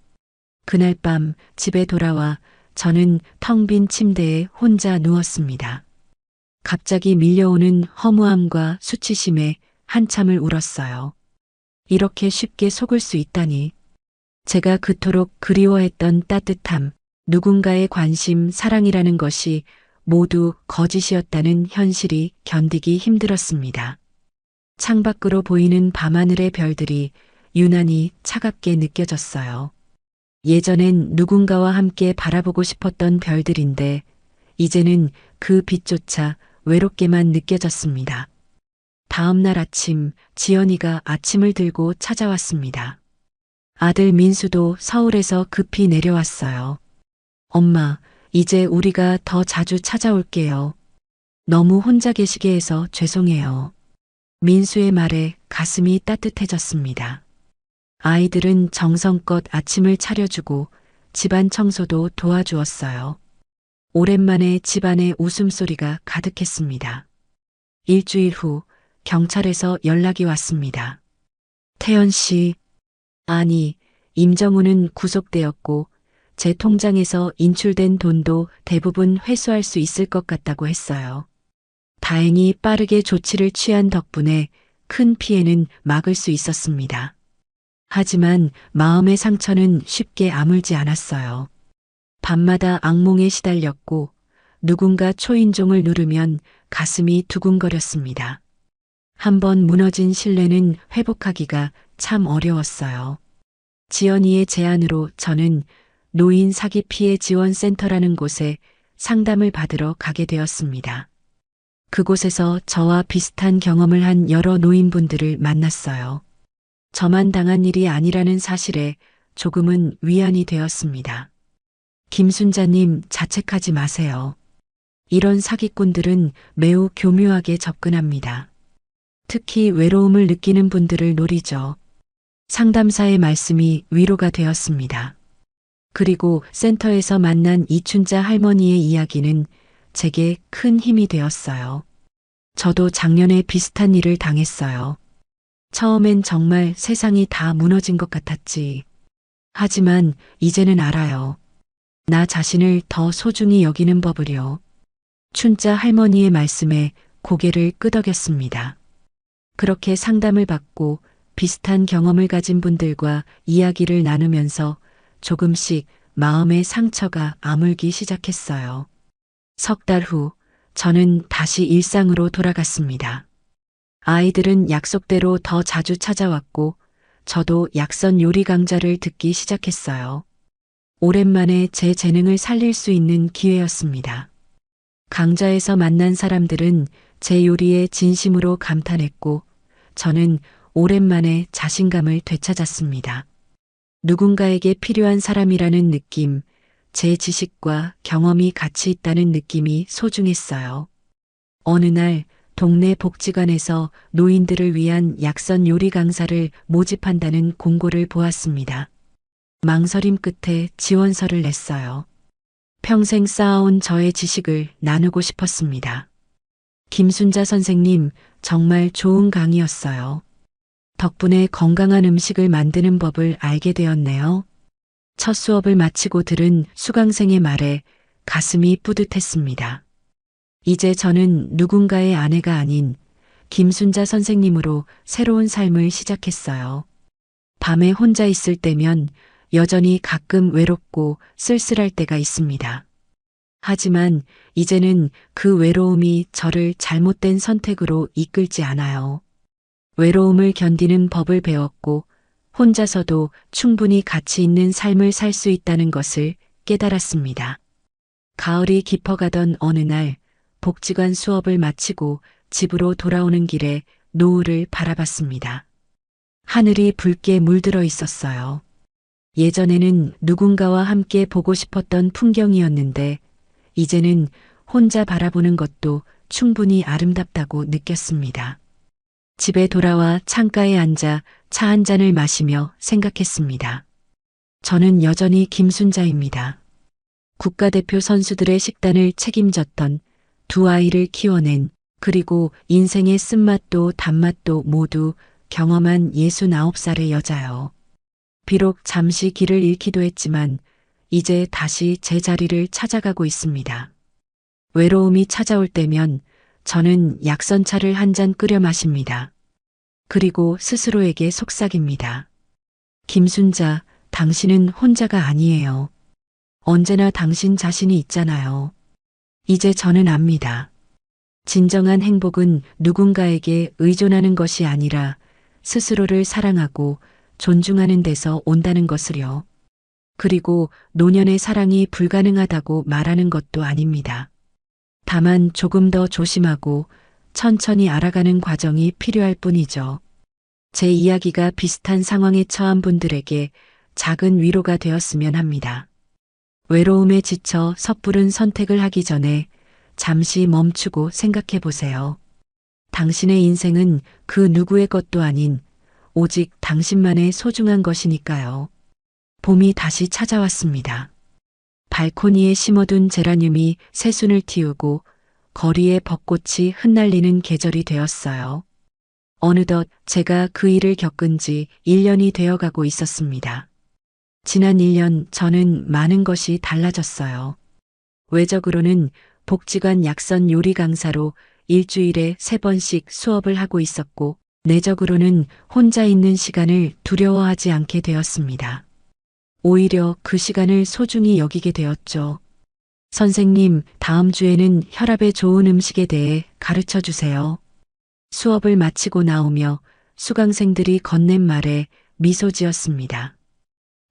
그날 밤 집에 돌아와 저는 텅 빈 침대에 혼자 누웠습니다. 갑자기 밀려오는 허무함과 수치심에 한참을 울었어요. 이렇게 쉽게 속을 수 있다니. 제가 그토록 그리워했던 따뜻함, 누군가의 관심, 사랑이라는 것이 모두 거짓이었다는 현실이 견디기 힘들었습니다. 창밖으로 보이는 밤하늘의 별들이 유난히 차갑게 느껴졌어요. 예전엔 누군가와 함께 바라보고 싶었던 별들인데 이제는 그 빛조차 외롭게만 느껴졌습니다. 다음 날 아침 지연이가 아침을 들고 찾아왔습니다. 아들 민수도 서울에서 급히 내려왔어요. 엄마, 이제 우리가 더 자주 찾아올게요. 너무 혼자 계시게 해서 죄송해요. 민수의 말에 가슴이 따뜻해졌습니다. 아이들은 정성껏 아침을 차려주고 집안 청소도 도와주었어요. 오랜만에 집안에 웃음소리가 가득했습니다. 일주일 후 경찰에서 연락이 왔습니다. 태연 씨, 아니, 임정훈은 구속되었고 제 통장에서 인출된 돈도 대부분 회수할 수 있을 것 같다고 했어요. 다행히 빠르게 조치를 취한 덕분에 큰 피해는 막을 수 있었습니다. 하지만 마음의 상처는 쉽게 아물지 않았어요. 밤마다 악몽에 시달렸고 누군가 초인종을 누르면 가슴이 두근거렸습니다. 한번 무너진 신뢰는 회복하기가 참 어려웠어요. 지연이의 제안으로 저는 노인 사기 피해 지원센터라는 곳에 상담을 받으러 가게 되었습니다. 그곳에서 저와 비슷한 경험을 한 여러 노인분들을 만났어요. 저만 당한 일이 아니라는 사실에 조금은 위안이 되었습니다. 김순자님, 자책하지 마세요. 이런 사기꾼들은 매우 교묘하게 접근합니다. 특히 외로움을 느끼는 분들을 노리죠. 상담사의 말씀이 위로가 되었습니다. 그리고 센터에서 만난 이춘자 할머니의 이야기는 제게 큰 힘이 되었어요. 저도 작년에 비슷한 일을 당했어요. 처음엔 정말 세상이 다 무너진 것 같았지. 하지만 이제는 알아요. 나 자신을 더 소중히 여기는 법을요. 춘자 할머니의 말씀에 고개를 끄덕였습니다. 그렇게 상담을 받고 비슷한 경험을 가진 분들과 이야기를 나누면서 조금씩 마음의 상처가 아물기 시작했어요. 석 달 후 저는 다시 일상으로 돌아갔습니다. 아이들은 약속대로 더 자주 찾아왔고 저도 약선 요리 강좌를 듣기 시작했어요. 오랜만에 제 재능을 살릴 수 있는 기회였습니다. 강좌에서 만난 사람들은 제 요리에 진심으로 감탄했고 저는 오랜만에 자신감을 되찾았습니다. 누군가에게 필요한 사람이라는 느낌, 제 지식과 경험이 같이 있다는 느낌이 소중했어요. 어느 날 동네 복지관에서 노인들을 위한 약선 요리 강사를 모집한다는 공고를 보았습니다. 망설임 끝에 지원서를 냈어요. 평생 쌓아온 저의 지식을 나누고 싶었습니다. 김순자 선생님, 정말 좋은 강의였어요. 덕분에 건강한 음식을 만드는 법을 알게 되었네요. 첫 수업을 마치고 들은 수강생의 말에 가슴이 뿌듯했습니다. 이제 저는 누군가의 아내가 아닌 김순자 선생님으로 새로운 삶을 시작했어요. 밤에 혼자 있을 때면 여전히 가끔 외롭고 쓸쓸할 때가 있습니다. 하지만 이제는 그 외로움이 저를 잘못된 선택으로 이끌지 않아요. 외로움을 견디는 법을 배웠고 혼자서도 충분히 가치 있는 삶을 살 수 있다는 것을 깨달았습니다. 가을이 깊어가던 어느 날 복지관 수업을 마치고 집으로 돌아오는 길에 노을을 바라봤습니다. 하늘이 붉게 물들어 있었어요. 예전에는 누군가와 함께 보고 싶었던 풍경이었는데 이제는 혼자 바라보는 것도 충분히 아름답다고 느꼈습니다. 집에 돌아와 창가에 앉아 차 한 잔을 마시며 생각했습니다. 저는 여전히 김순자입니다. 국가대표 선수들의 식단을 책임졌던, 두 아이를 키워낸, 그리고 인생의 쓴맛도 단맛도 모두 경험한 69살의 여자요. 비록 잠시 길을 잃기도 했지만 이제 다시 제 자리를 찾아가고 있습니다. 외로움이 찾아올 때면 저는 약선차를 한 잔 끓여 마십니다. 그리고 스스로에게 속삭입니다. 김순자, 당신은 혼자가 아니에요. 언제나 당신 자신이 있잖아요. 이제 저는 압니다. 진정한 행복은 누군가에게 의존하는 것이 아니라 스스로를 사랑하고 존중하는 데서 온다는 것을요. 그리고 노년의 사랑이 불가능하다고 말하는 것도 아닙니다. 다만 조금 더 조심하고 천천히 알아가는 과정이 필요할 뿐이죠. 제 이야기가 비슷한 상황에 처한 분들에게 작은 위로가 되었으면 합니다. 외로움에 지쳐 섣부른 선택을 하기 전에 잠시 멈추고 생각해 보세요. 당신의 인생은 그 누구의 것도 아닌 오직 당신만의 소중한 것이니까요. 봄이 다시 찾아왔습니다. 발코니에 심어둔 제라늄이 새순을 틔우고 거리에 벚꽃이 흩날리는 계절이 되었어요. 어느덧 제가 그 일을 겪은 지 1년이 되어가고 있었습니다. 지난 1년 저는 많은 것이 달라졌어요. 외적으로는 복지관 약선 요리 강사로 일주일에 3번씩 수업을 하고 있었고, 내적으로는 혼자 있는 시간을 두려워하지 않게 되었습니다. 오히려 그 시간을 소중히 여기게 되었죠. 선생님, 다음 주에는 혈압에 좋은 음식에 대해 가르쳐 주세요. 수업을 마치고 나오며 수강생들이 건넨 말에 미소 지었습니다.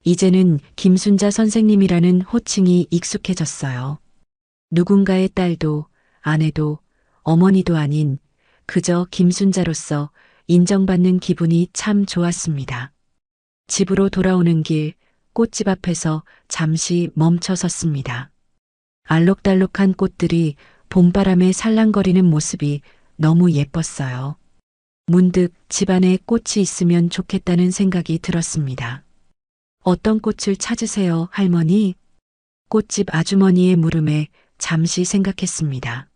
이제는 김순자 선생님이라는 호칭이 익숙해졌어요. 누군가의 딸도 아내도 어머니도 아닌 그저 김순자로서 인정받는 기분이 참 좋았습니다. 집으로 돌아오는 길 꽃집 앞에서 잠시 멈춰 섰습니다. 알록달록한 꽃들이 봄바람에 살랑거리는 모습이 너무 예뻤어요. 문득 집안에 꽃이 있으면 좋겠다는 생각이 들었습니다. 어떤 꽃을 찾으세요, 할머니? 꽃집 아주머니의 물음에 잠시 생각했습니다.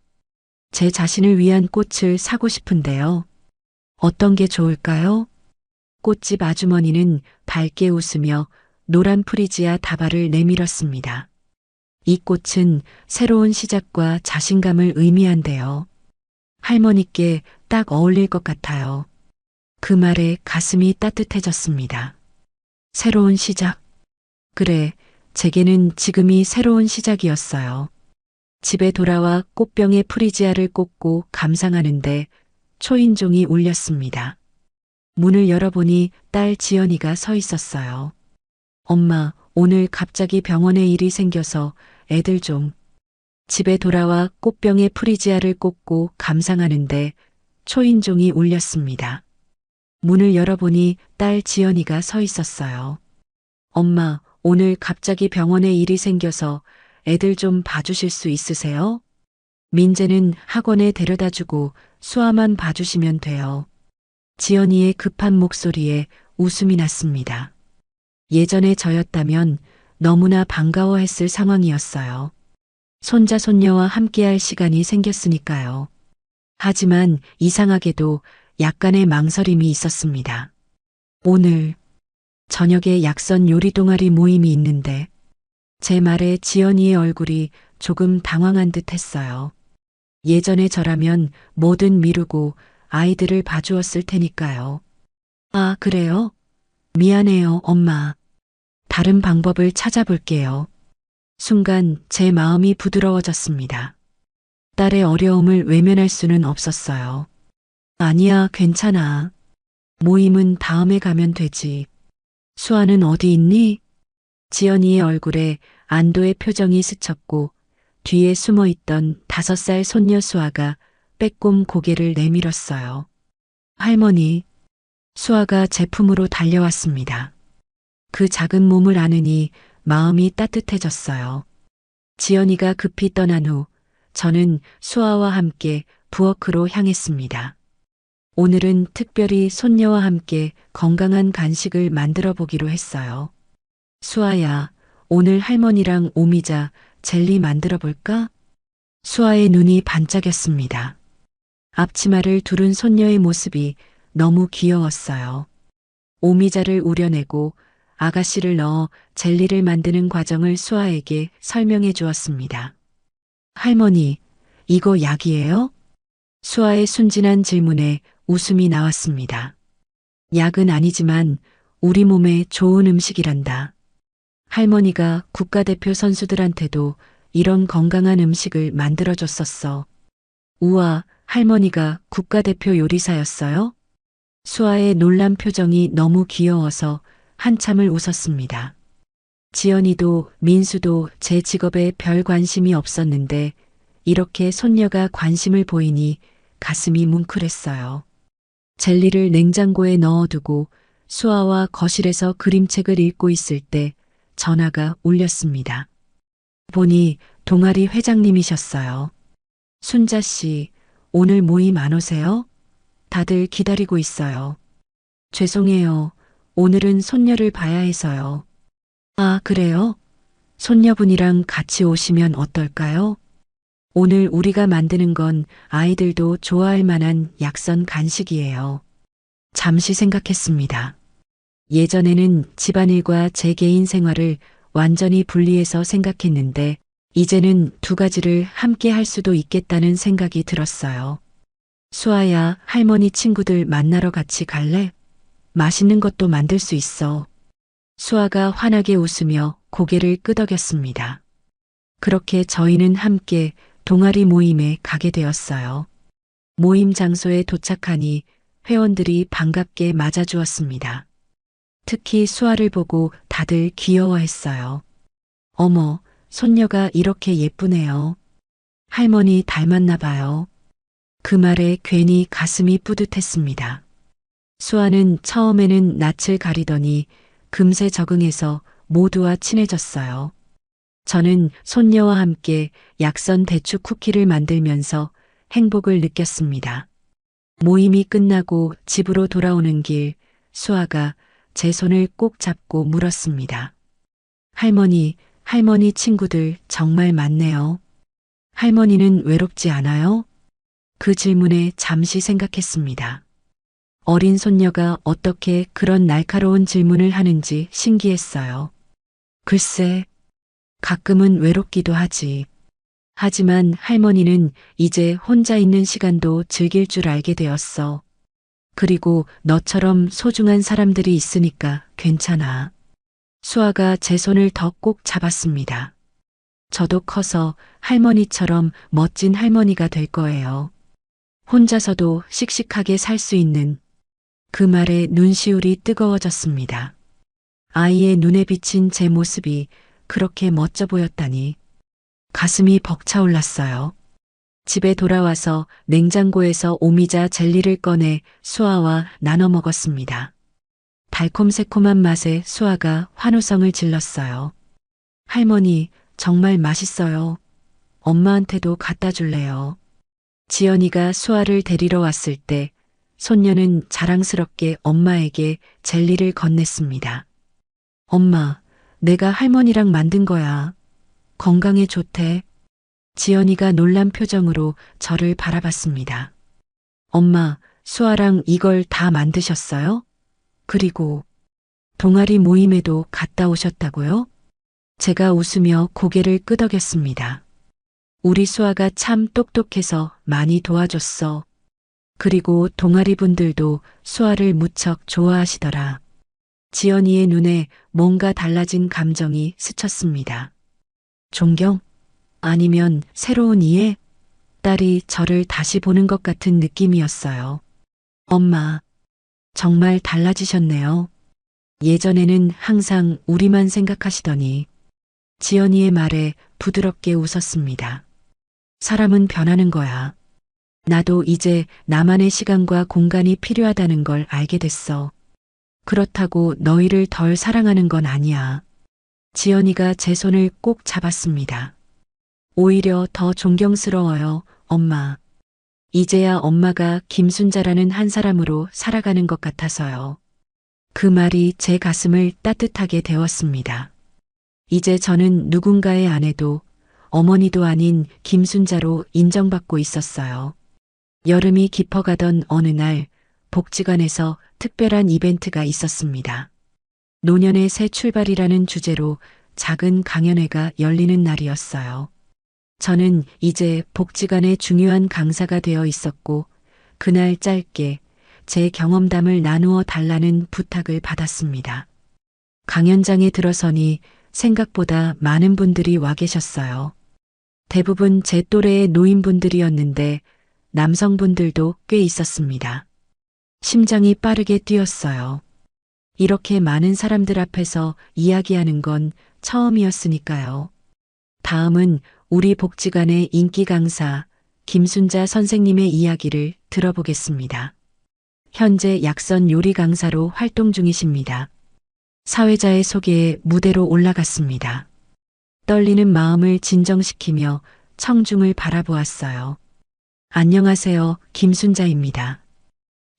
제 자신을 위한 꽃을 사고 싶은데요. 어떤 게 좋을까요? 꽃집 아주머니는 밝게 웃으며 노란 프리지아 다발을 내밀었습니다. 이 꽃은 새로운 시작과 자신감을 의미한대요. 할머니께 딱 어울릴 것 같아요. 그 말에 가슴이 따뜻해졌습니다. 새로운 시작. 그래, 제게는 지금이 새로운 시작이었어요. 집에 돌아와 꽃병에 프리지아를 꽂고 감상하는데 초인종이 울렸습니다. 문을 열어보니 딸 지연이가 서 있었어요. 엄마, 오늘 갑자기 병원에 일이 생겨서 애들 좀. 집에 돌아와 꽃병에 프리지아를 꽂고 감상하는데 초인종이 울렸습니다. 문을 열어보니 딸 지연이가 서 있었어요. 엄마, 오늘 갑자기 병원에 일이 생겨서 애들 좀 봐주실 수 있으세요? 민재는 학원에 데려다주고 수아만 봐주시면 돼요. 지연이의 급한 목소리에 웃음이 났습니다. 예전에 저였다면 너무나 반가워했을 상황이었어요. 손자 손녀와 함께할 시간이 생겼으니까요. 하지만 이상하게도 약간의 망설임이 있었습니다. 오늘 저녁에 약선 요리 동아리 모임이 있는데 제 말에 지연이의 얼굴이 조금 당황한 듯 했어요. 예전에 저라면 뭐든 미루고 아이들을 봐주었을 테니까요. 아, 그래요? 미안해요, 엄마. 다른 방법을 찾아볼게요. 순간 제 마음이 부드러워졌습니다. 딸의 어려움을 외면할 수는 없었어요. 아니야, 괜찮아. 모임은 다음에 가면 되지. 수아는 어디 있니? 지연이의 얼굴에 안도의 표정이 스쳤고 뒤에 숨어 있던 5살 손녀 수아가 빼꼼 고개를 내밀었어요. 할머니, 수아가 제 품으로 달려왔습니다. 그 작은 몸을 안으니 마음이 따뜻해졌어요. 지연이가 급히 떠난 후 저는 수아와 함께 부엌으로 향했습니다. 오늘은 특별히 손녀와 함께 건강한 간식을 만들어 보기로 했어요. 수아야, 오늘 할머니랑 오미자 젤리 만들어 볼까? 수아의 눈이 반짝였습니다. 앞치마를 두른 손녀의 모습이 너무 귀여웠어요. 오미자를 우려내고 아가씨를 넣어 젤리를 만드는 과정을 수아에게 설명해 주었습니다. 할머니, 이거 약이에요? 수아의 순진한 질문에 웃음이 나왔습니다. 약은 아니지만 우리 몸에 좋은 음식이란다. 할머니가 국가대표 선수들한테도 이런 건강한 음식을 만들어줬었어. 우와, 할머니가 국가대표 요리사였어요? 수아의 놀란 표정이 너무 귀여워서 한참을 웃었습니다. 지연이도 민수도 제 직업에 별 관심이 없었는데 이렇게 손녀가 관심을 보이니 가슴이 뭉클했어요. 젤리를 냉장고에 넣어두고 수아와 거실에서 그림책을 읽고 있을 때 전화가 울렸습니다. 보니 동아리 회장님이셨어요. 순자 씨, 오늘 모임 안 오세요? 다들 기다리고 있어요. 죄송해요. 오늘은 손녀를 봐야 해서요. 아, 그래요? 손녀분이랑 같이 오시면 어떨까요? 오늘 우리가 만드는 건 아이들도 좋아할 만한 약선 간식이에요. 잠시 생각했습니다. 예전에는 집안일과 제 개인 생활을 완전히 분리해서 생각했는데 이제는 두 가지를 함께 할 수도 있겠다는 생각이 들었어요. 수아야, 할머니 친구들 만나러 같이 갈래? 맛있는 것도 만들 수 있어. 수아가 환하게 웃으며 고개를 끄덕였습니다. 그렇게 저희는 함께 동아리 모임에 가게 되었어요. 모임 장소에 도착하니 회원들이 반갑게 맞아주었습니다. 특히 수아를 보고 다들 귀여워했어요. 어머, 손녀가 이렇게 예쁘네요. 할머니 닮았나 봐요. 그 말에 괜히 가슴이 뿌듯했습니다. 수아는 처음에는 낯을 가리더니 금세 적응해서 모두와 친해졌어요. 저는 손녀와 함께 약선 대추 쿠키를 만들면서 행복을 느꼈습니다. 모임이 끝나고 집으로 돌아오는 길, 수아가 제 손을 꼭 잡고 물었습니다. 할머니 친구들 정말 많네요. 할머니는 외롭지 않아요? 그 질문에 잠시 생각했습니다. 어린 손녀가 어떻게 그런 날카로운 질문을 하는지 신기했어요. 글쎄, 가끔은 외롭기도 하지. 하지만 할머니는 이제 혼자 있는 시간도 즐길 줄 알게 되었어. 그리고 너처럼 소중한 사람들이 있으니까 괜찮아. 수아가 제 손을 더 꼭 잡았습니다. 저도 커서 할머니처럼 멋진 할머니가 될 거예요. 혼자서도 씩씩하게 살 수 있는. 그 말에 눈시울이 뜨거워졌습니다. 아이의 눈에 비친 제 모습이 그렇게 멋져 보였다니 가슴이 벅차올랐어요. 집에 돌아와서 냉장고에서 오미자 젤리를 꺼내 수아와 나눠 먹었습니다. 달콤새콤한 맛에 수아가 환호성을 질렀어요. 할머니, 정말 맛있어요. 엄마한테도 갖다 줄래요. 지연이가 수아를 데리러 왔을 때 손녀는 자랑스럽게 엄마에게 젤리를 건넸습니다. 엄마, 내가 할머니랑 만든 거야. 건강에 좋대. 지연이가 놀란 표정으로 저를 바라봤습니다. 엄마, 수아랑 이걸 다 만드셨어요? 그리고 동아리 모임에도 갔다 오셨다고요? 제가 웃으며 고개를 끄덕였습니다. 우리 수아가 참 똑똑해서 많이 도와줬어. 그리고 동아리 분들도 수아를 무척 좋아하시더라. 지연이의 눈에 뭔가 달라진 감정이 스쳤습니다. 존경? 아니면 새로운 이해? 딸이 저를 다시 보는 것 같은 느낌이었어요. 엄마, 정말 달라지셨네요. 예전에는 항상 우리만 생각하시더니 지연이의 말에 부드럽게 웃었습니다. 사람은 변하는 거야. 나도 이제 나만의 시간과 공간이 필요하다는 걸 알게 됐어. 그렇다고 너희를 덜 사랑하는 건 아니야. 지연이가 제 손을 꼭 잡았습니다. 오히려 더 존경스러워요, 엄마. 이제야 엄마가 김순자라는 한 사람으로 살아가는 것 같아서요. 그 말이 제 가슴을 따뜻하게 데웠습니다. 이제 저는 누군가의 아내도 어머니도 아닌 김순자로 인정받고 있었어요. 여름이 깊어가던 어느 날 복지관에서 특별한 이벤트가 있었습니다. 노년의 새 출발이라는 주제로 작은 강연회가 열리는 날이었어요. 저는 이제 복지관의 중요한 강사가 되어 있었고 그날 짧게 제 경험담을 나누어 달라는 부탁을 받았습니다. 강연장에 들어서니 생각보다 많은 분들이 와 계셨어요. 대부분 제 또래의 노인분들이었는데 남성분들도 꽤 있었습니다. 심장이 빠르게 뛰었어요. 이렇게 많은 사람들 앞에서 이야기하는 건 처음이었으니까요. 다음은 우리 복지관의 인기 강사 김순자 선생님의 이야기를 들어보겠습니다. 현재 약선 요리 강사로 활동 중이십니다. 사회자의 소개에 무대로 올라갔습니다. 떨리는 마음을 진정시키며 청중을 바라보았어요. 안녕하세요, 김순자입니다.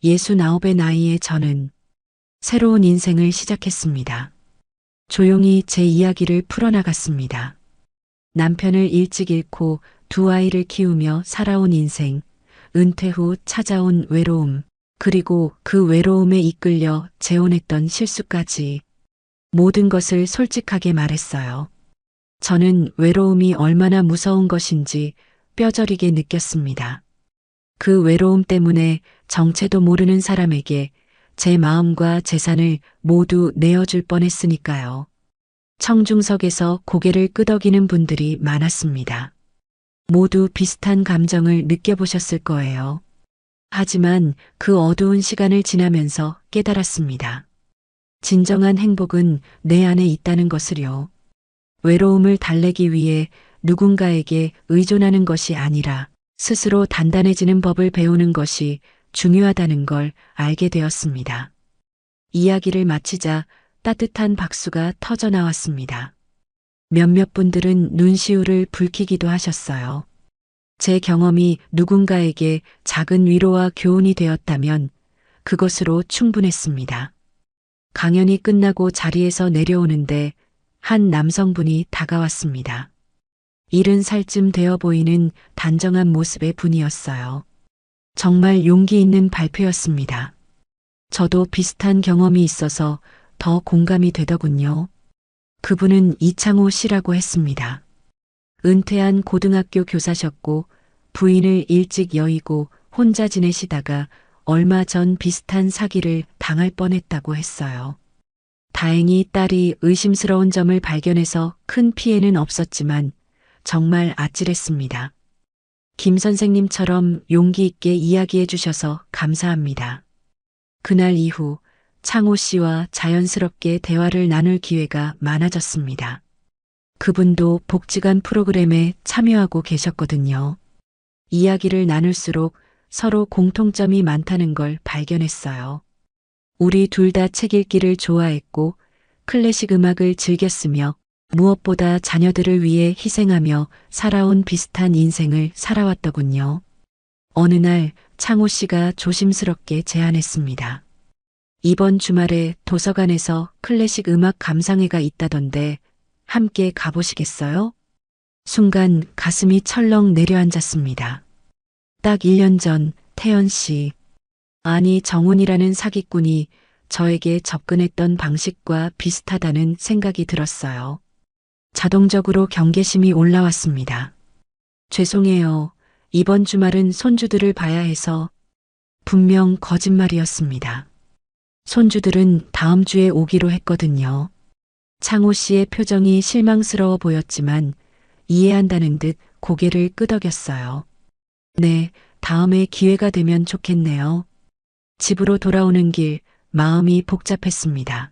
69의 나이에 저는 새로운 인생을 시작했습니다. 조용히 제 이야기를 풀어나갔습니다. 남편을 일찍 잃고 두 아이를 키우며 살아온 인생, 은퇴 후 찾아온 외로움, 그리고 그 외로움에 이끌려 재혼했던 실수까지 모든 것을 솔직하게 말했어요. 저는 외로움이 얼마나 무서운 것인지 뼈저리게 느꼈습니다. 그 외로움 때문에 정체도 모르는 사람에게 제 마음과 재산을 모두 내어줄 뻔했으니까요. 청중석에서 고개를 끄덕이는 분들이 많았습니다. 모두 비슷한 감정을 느껴보셨을 거예요. 하지만 그 어두운 시간을 지나면서 깨달았습니다. 진정한 행복은 내 안에 있다는 것을요. 외로움을 달래기 위해 누군가에게 의존하는 것이 아니라 스스로 단단해지는 법을 배우는 것이 중요하다는 걸 알게 되었습니다. 이야기를 마치자 따뜻한 박수가 터져 나왔습니다. 몇몇 분들은 눈시울을 붉히기도 하셨어요. 제 경험이 누군가에게 작은 위로와 교훈이 되었다면 그것으로 충분했습니다. 강연이 끝나고 자리에서 내려오는데 한 남성분이 다가왔습니다. 70살쯤 되어 보이는 단정한 모습의 분이었어요. 정말 용기 있는 발표였습니다. 저도 비슷한 경험이 있어서 더 공감이 되더군요. 그분은 이창호 씨라고 했습니다. 은퇴한 고등학교 교사셨고 부인을 일찍 여의고 혼자 지내시다가 얼마 전 비슷한 사기를 당할 뻔했다고 했어요. 다행히 딸이 의심스러운 점을 발견해서 큰 피해는 없었지만 정말 아찔했습니다. 김 선생님처럼 용기 있게 이야기해 주셔서 감사합니다. 그날 이후 창호 씨와 자연스럽게 대화를 나눌 기회가 많아졌습니다. 그분도 복지관 프로그램에 참여하고 계셨거든요. 이야기를 나눌수록 서로 공통점이 많다는 걸 발견했어요. 우리 둘 다 책 읽기를 좋아했고 클래식 음악을 즐겼으며 무엇보다 자녀들을 위해 희생하며 살아온 비슷한 인생을 살아왔더군요. 어느 날 창호 씨가 조심스럽게 제안했습니다. 이번 주말에 도서관에서 클래식 음악 감상회가 있다던데 함께 가보시겠어요? 순간 가슴이 철렁 내려앉았습니다. 딱 1년 전 태연 씨, 아니 정훈이라는 사기꾼이 저에게 접근했던 방식과 비슷하다는 생각이 들었어요. 자동적으로 경계심이 올라왔습니다. 죄송해요. 이번 주말은 손주들을 봐야 해서. 분명 거짓말이었습니다. 손주들은 다음 주에 오기로 했거든요. 창호 씨의 표정이 실망스러워 보였지만 이해한다는 듯 고개를 끄덕였어요. 네, 다음에 기회가 되면 좋겠네요. 집으로 돌아오는 길 마음이 복잡했습니다.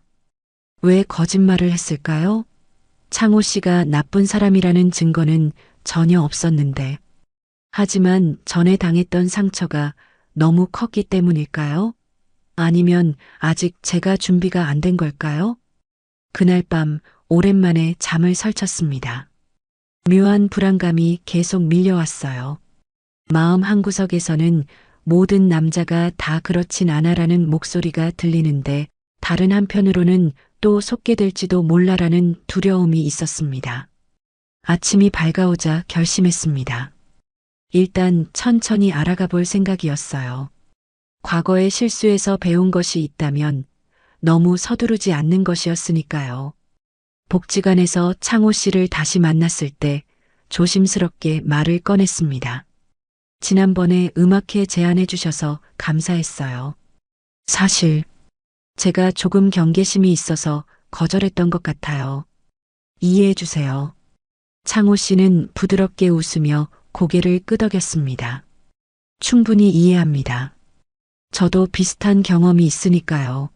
왜 거짓말을 했을까요? 창호 씨가 나쁜 사람이라는 증거는 전혀 없었는데. 하지만 전에 당했던 상처가 너무 컸기 때문일까요? 아니면 아직 제가 준비가 안 된 걸까요? 그날 밤 오랜만에 잠을 설쳤습니다. 묘한 불안감이 계속 밀려왔어요. 마음 한구석에서는 모든 남자가 다 그렇진 않아라는 목소리가 들리는데 다른 한편으로는 또 속게 될지도 몰라라는 두려움이 있었습니다. 아침이 밝아오자 결심했습니다. 일단 천천히 알아가 볼 생각이었어요. 과거의 실수에서 배운 것이 있다면 너무 서두르지 않는 것이었으니까요. 복지관에서 창호 씨를 다시 만났을 때 조심스럽게 말을 꺼냈습니다. 지난번에 음악회 제안해 주셔서 감사했어요. 사실 제가 조금 경계심이 있어서 거절했던 것 같아요. 이해해 주세요. 창호 씨는 부드럽게 웃으며 고개를 끄덕였습니다. 충분히 이해합니다. 저도 비슷한 경험이 있으니까요.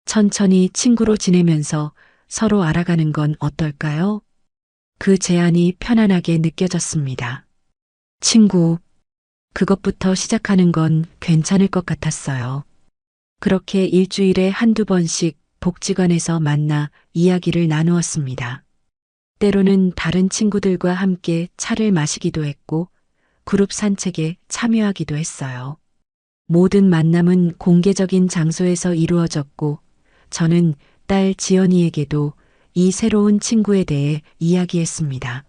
천천히 친구로 지내면서 서로 알아가는 건 어떨까요? 그 제안이 편안하게 느껴졌습니다. 친구, 그것부터 시작하는 건 괜찮을 것 같았어요. 그렇게 일주일에 한두 번씩 복지관에서 만나 이야기를 나누었습니다. 때로는 다른 친구들과 함께 차를 마시기도 했고 그룹 산책에 참여하기도 했어요. 모든 만남은 공개적인 장소에서 이루어졌고 저는 딸 지연이에게도 이 새로운 친구에 대해 이야기했습니다.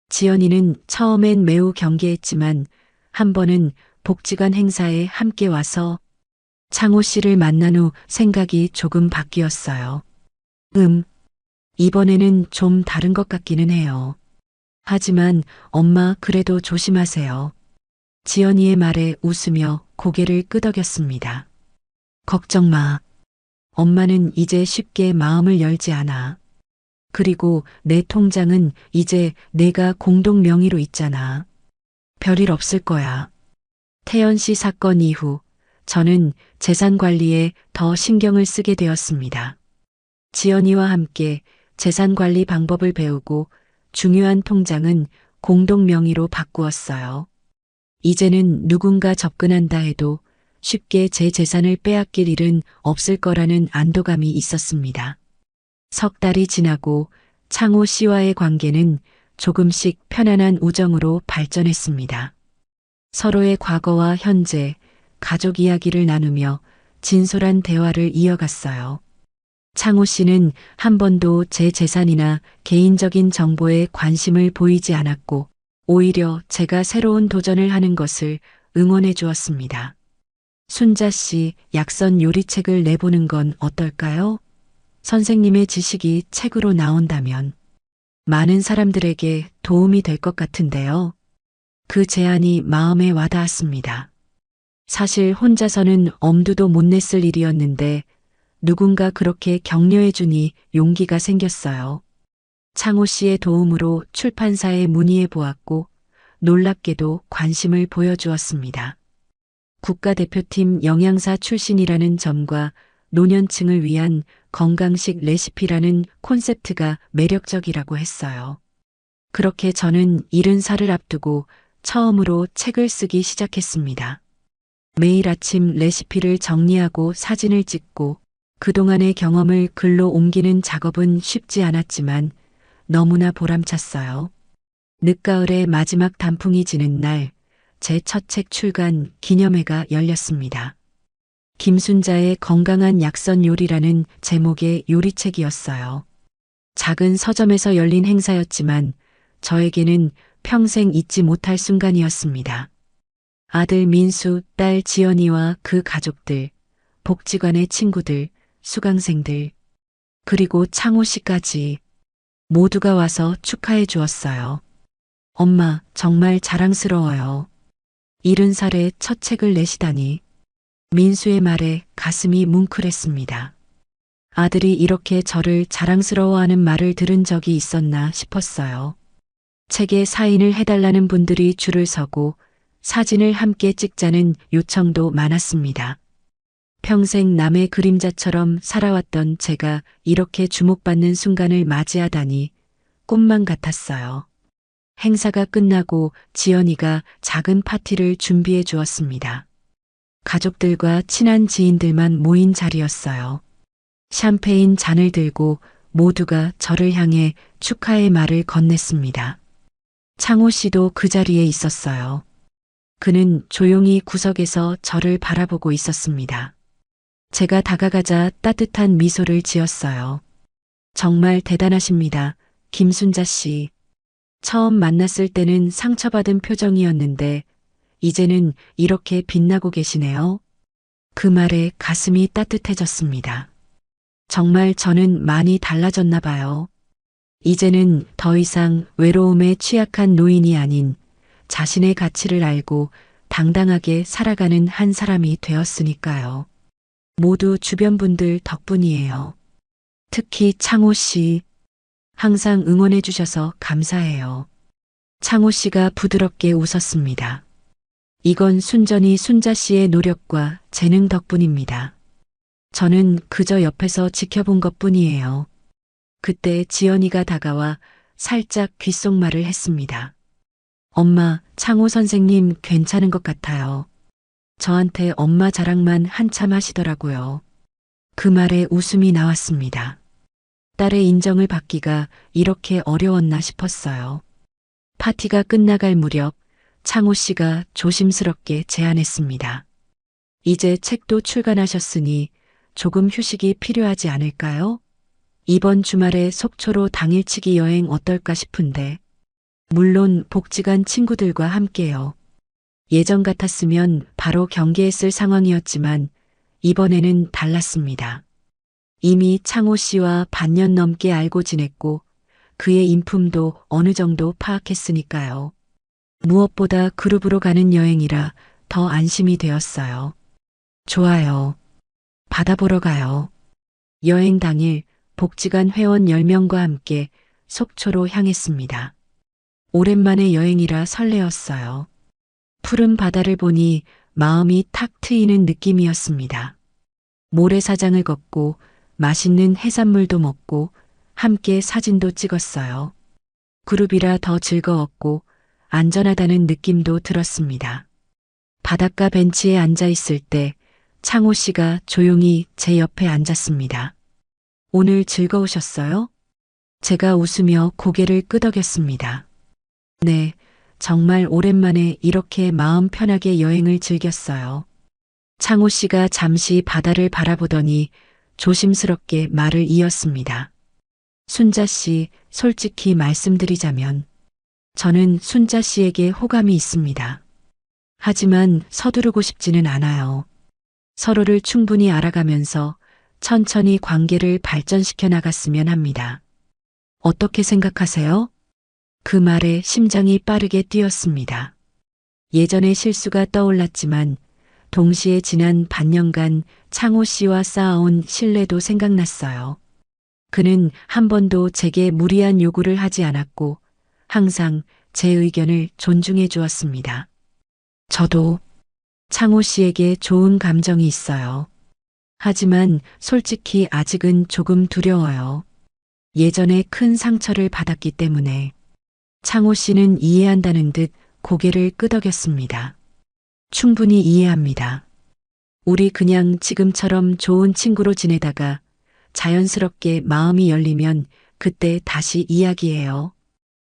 지연이는 처음엔 매우 경계했지만 한 번은 복지관 행사에 함께 와서 창호 씨를 만난 후 생각이 조금 바뀌었어요. 이번에는 좀 다른 것 같기는 해요. 하지만 엄마 그래도 조심하세요. 지연이의 말에 웃으며 고개를 끄덕였습니다. 걱정 마. 엄마는 이제 쉽게 마음을 열지 않아. 그리고 내 통장은 이제 내가 공동 명의로 있잖아. 별일 없을 거야. 태연 씨 사건 이후 저는 재산 관리에 더 신경을 쓰게 되었습니다. 지연이와 함께 재산 관리 방법을 배우고 중요한 통장은 공동 명의로 바꾸었어요. 이제는 누군가 접근한다 해도 쉽게 제 재산을 빼앗길 일은 없을 거라는 안도감이 있었습니다. 석 달이 지나고 창호 씨와의 관계는 조금씩 편안한 우정으로 발전했습니다. 서로의 과거와 현재, 가족 이야기를 나누며 진솔한 대화를 이어갔어요. 창호 씨는 한 번도 제 재산이나 개인적인 정보에 관심을 보이지 않았고, 오히려 제가 새로운 도전을 하는 것을 응원해 주었습니다. 순자 씨, 약선 요리책을 내보는 건 어떨까요? 선생님의 지식이 책으로 나온다면 많은 사람들에게 도움이 될 것 같은데요. 그 제안이 마음에 와닿았습니다. 사실 혼자서는 엄두도 못 냈을 일이었는데 누군가 그렇게 격려해 주니 용기가 생겼어요. 창호 씨의 도움으로 출판사에 문의해 보았고 놀랍게도 관심을 보여주었습니다. 국가대표팀 영양사 출신이라는 점과 노년층을 위한 건강식 레시피라는 콘셉트가 매력적이라고 했어요. 그렇게 저는 70살을 앞두고 처음으로 책을 쓰기 시작했습니다. 매일 아침 레시피를 정리하고 사진을 찍고 그동안의 경험을 글로 옮기는 작업은 쉽지 않았지만 너무나 보람찼어요. 늦가을의 마지막 단풍이 지는 날, 제 첫 책 출간 기념회가 열렸습니다. 김순자의 건강한 약선 요리라는 제목의 요리책이었어요. 작은 서점에서 열린 행사였지만 저에게는 평생 잊지 못할 순간이었습니다. 아들 민수, 딸 지연이와 그 가족들, 복지관의 친구들, 수강생들, 그리고 창호 씨까지 모두가 와서 축하해 주었어요. 엄마, 정말 자랑스러워요. 70살에 첫 책을 내시다니. 민수의 말에 가슴이 뭉클했습니다. 아들이 이렇게 저를 자랑스러워하는 말을 들은 적이 있었나 싶었어요. 책에 사인을 해달라는 분들이 줄을 서고 사진을 함께 찍자는 요청도 많았습니다. 평생 남의 그림자처럼 살아왔던 제가 이렇게 주목받는 순간을 맞이하다니 꿈만 같았어요. 행사가 끝나고 지연이가 작은 파티를 준비해 주었습니다. 가족들과 친한 지인들만 모인 자리였어요. 샴페인 잔을 들고 모두가 저를 향해 축하의 말을 건넸습니다. 창호 씨도 그 자리에 있었어요. 그는 조용히 구석에서 저를 바라보고 있었습니다. 제가 다가가자 따뜻한 미소를 지었어요. 정말 대단하십니다, 김순자 씨. 처음 만났을 때는 상처받은 표정이었는데 이제는 이렇게 빛나고 계시네요. 그 말에 가슴이 따뜻해졌습니다. 정말 저는 많이 달라졌나 봐요. 이제는 더 이상 외로움에 취약한 노인이 아닌 자신의 가치를 알고 당당하게 살아가는 한 사람이 되었으니까요. 모두 주변 분들 덕분이에요. 특히 창호 씨. 항상 응원해 주셔서 감사해요. 창호 씨가 부드럽게 웃었습니다. 이건 순전히 순자 씨의 노력과 재능 덕분입니다. 저는 그저 옆에서 지켜본 것뿐이에요. 그때 지연이가 다가와 살짝 귓속말을 했습니다. 엄마, 창호 선생님 괜찮은 것 같아요. 저한테 엄마 자랑만 한참 하시더라고요. 그 말에 웃음이 나왔습니다. 딸의 인정을 받기가 이렇게 어려웠나 싶었어요. 파티가 끝나갈 무렵 창호 씨가 조심스럽게 제안했습니다. 이제 책도 출간하셨으니 조금 휴식이 필요하지 않을까요? 이번 주말에 속초로 당일치기 여행 어떨까 싶은데. 물론 복지관 친구들과 함께요. 예전 같았으면 바로 경계했을 상황이었지만 이번에는 달랐습니다. 이미 창호 씨와 반년 넘게 알고 지냈고 그의 인품도 어느 정도 파악했으니까요. 무엇보다 그룹으로 가는 여행이라 더 안심이 되었어요. 좋아요. 바다 보러 가요. 여행 당일 복지관 회원 10명과 함께 속초로 향했습니다. 오랜만에 여행이라 설레었어요. 푸른 바다를 보니 마음이 탁 트이는 느낌이었습니다. 모래사장을 걷고 맛있는 해산물도 먹고 함께 사진도 찍었어요. 그룹이라 더 즐거웠고 안전하다는 느낌도 들었습니다. 바닷가 벤치에 앉아 있을 때 창호 씨가 조용히 제 옆에 앉았습니다. 오늘 즐거우셨어요? 제가 웃으며 고개를 끄덕였습니다. 네, 정말 오랜만에 이렇게 마음 편하게 여행을 즐겼어요. 창호 씨가 잠시 바다를 바라보더니 조심스럽게 말을 이었습니다. 순자 씨, 솔직히 말씀드리자면 저는 순자 씨에게 호감이 있습니다. 하지만 서두르고 싶지는 않아요. 서로를 충분히 알아가면서 천천히 관계를 발전시켜 나갔으면 합니다. 어떻게 생각하세요? 그 말에 심장이 빠르게 뛰었습니다. 예전의 실수가 떠올랐지만 동시에 지난 반년간 창호 씨와 쌓아온 신뢰도 생각났어요. 그는 한 번도 제게 무리한 요구를 하지 않았고 항상 제 의견을 존중해 주었습니다. 저도 창호 씨에게 좋은 감정이 있어요. 하지만 솔직히 아직은 조금 두려워요. 예전에 큰 상처를 받았기 때문에. 창호 씨는 이해한다는 듯 고개를 끄덕였습니다. 충분히 이해합니다. 우리 그냥 지금처럼 좋은 친구로 지내다가 자연스럽게 마음이 열리면 그때 다시 이야기해요.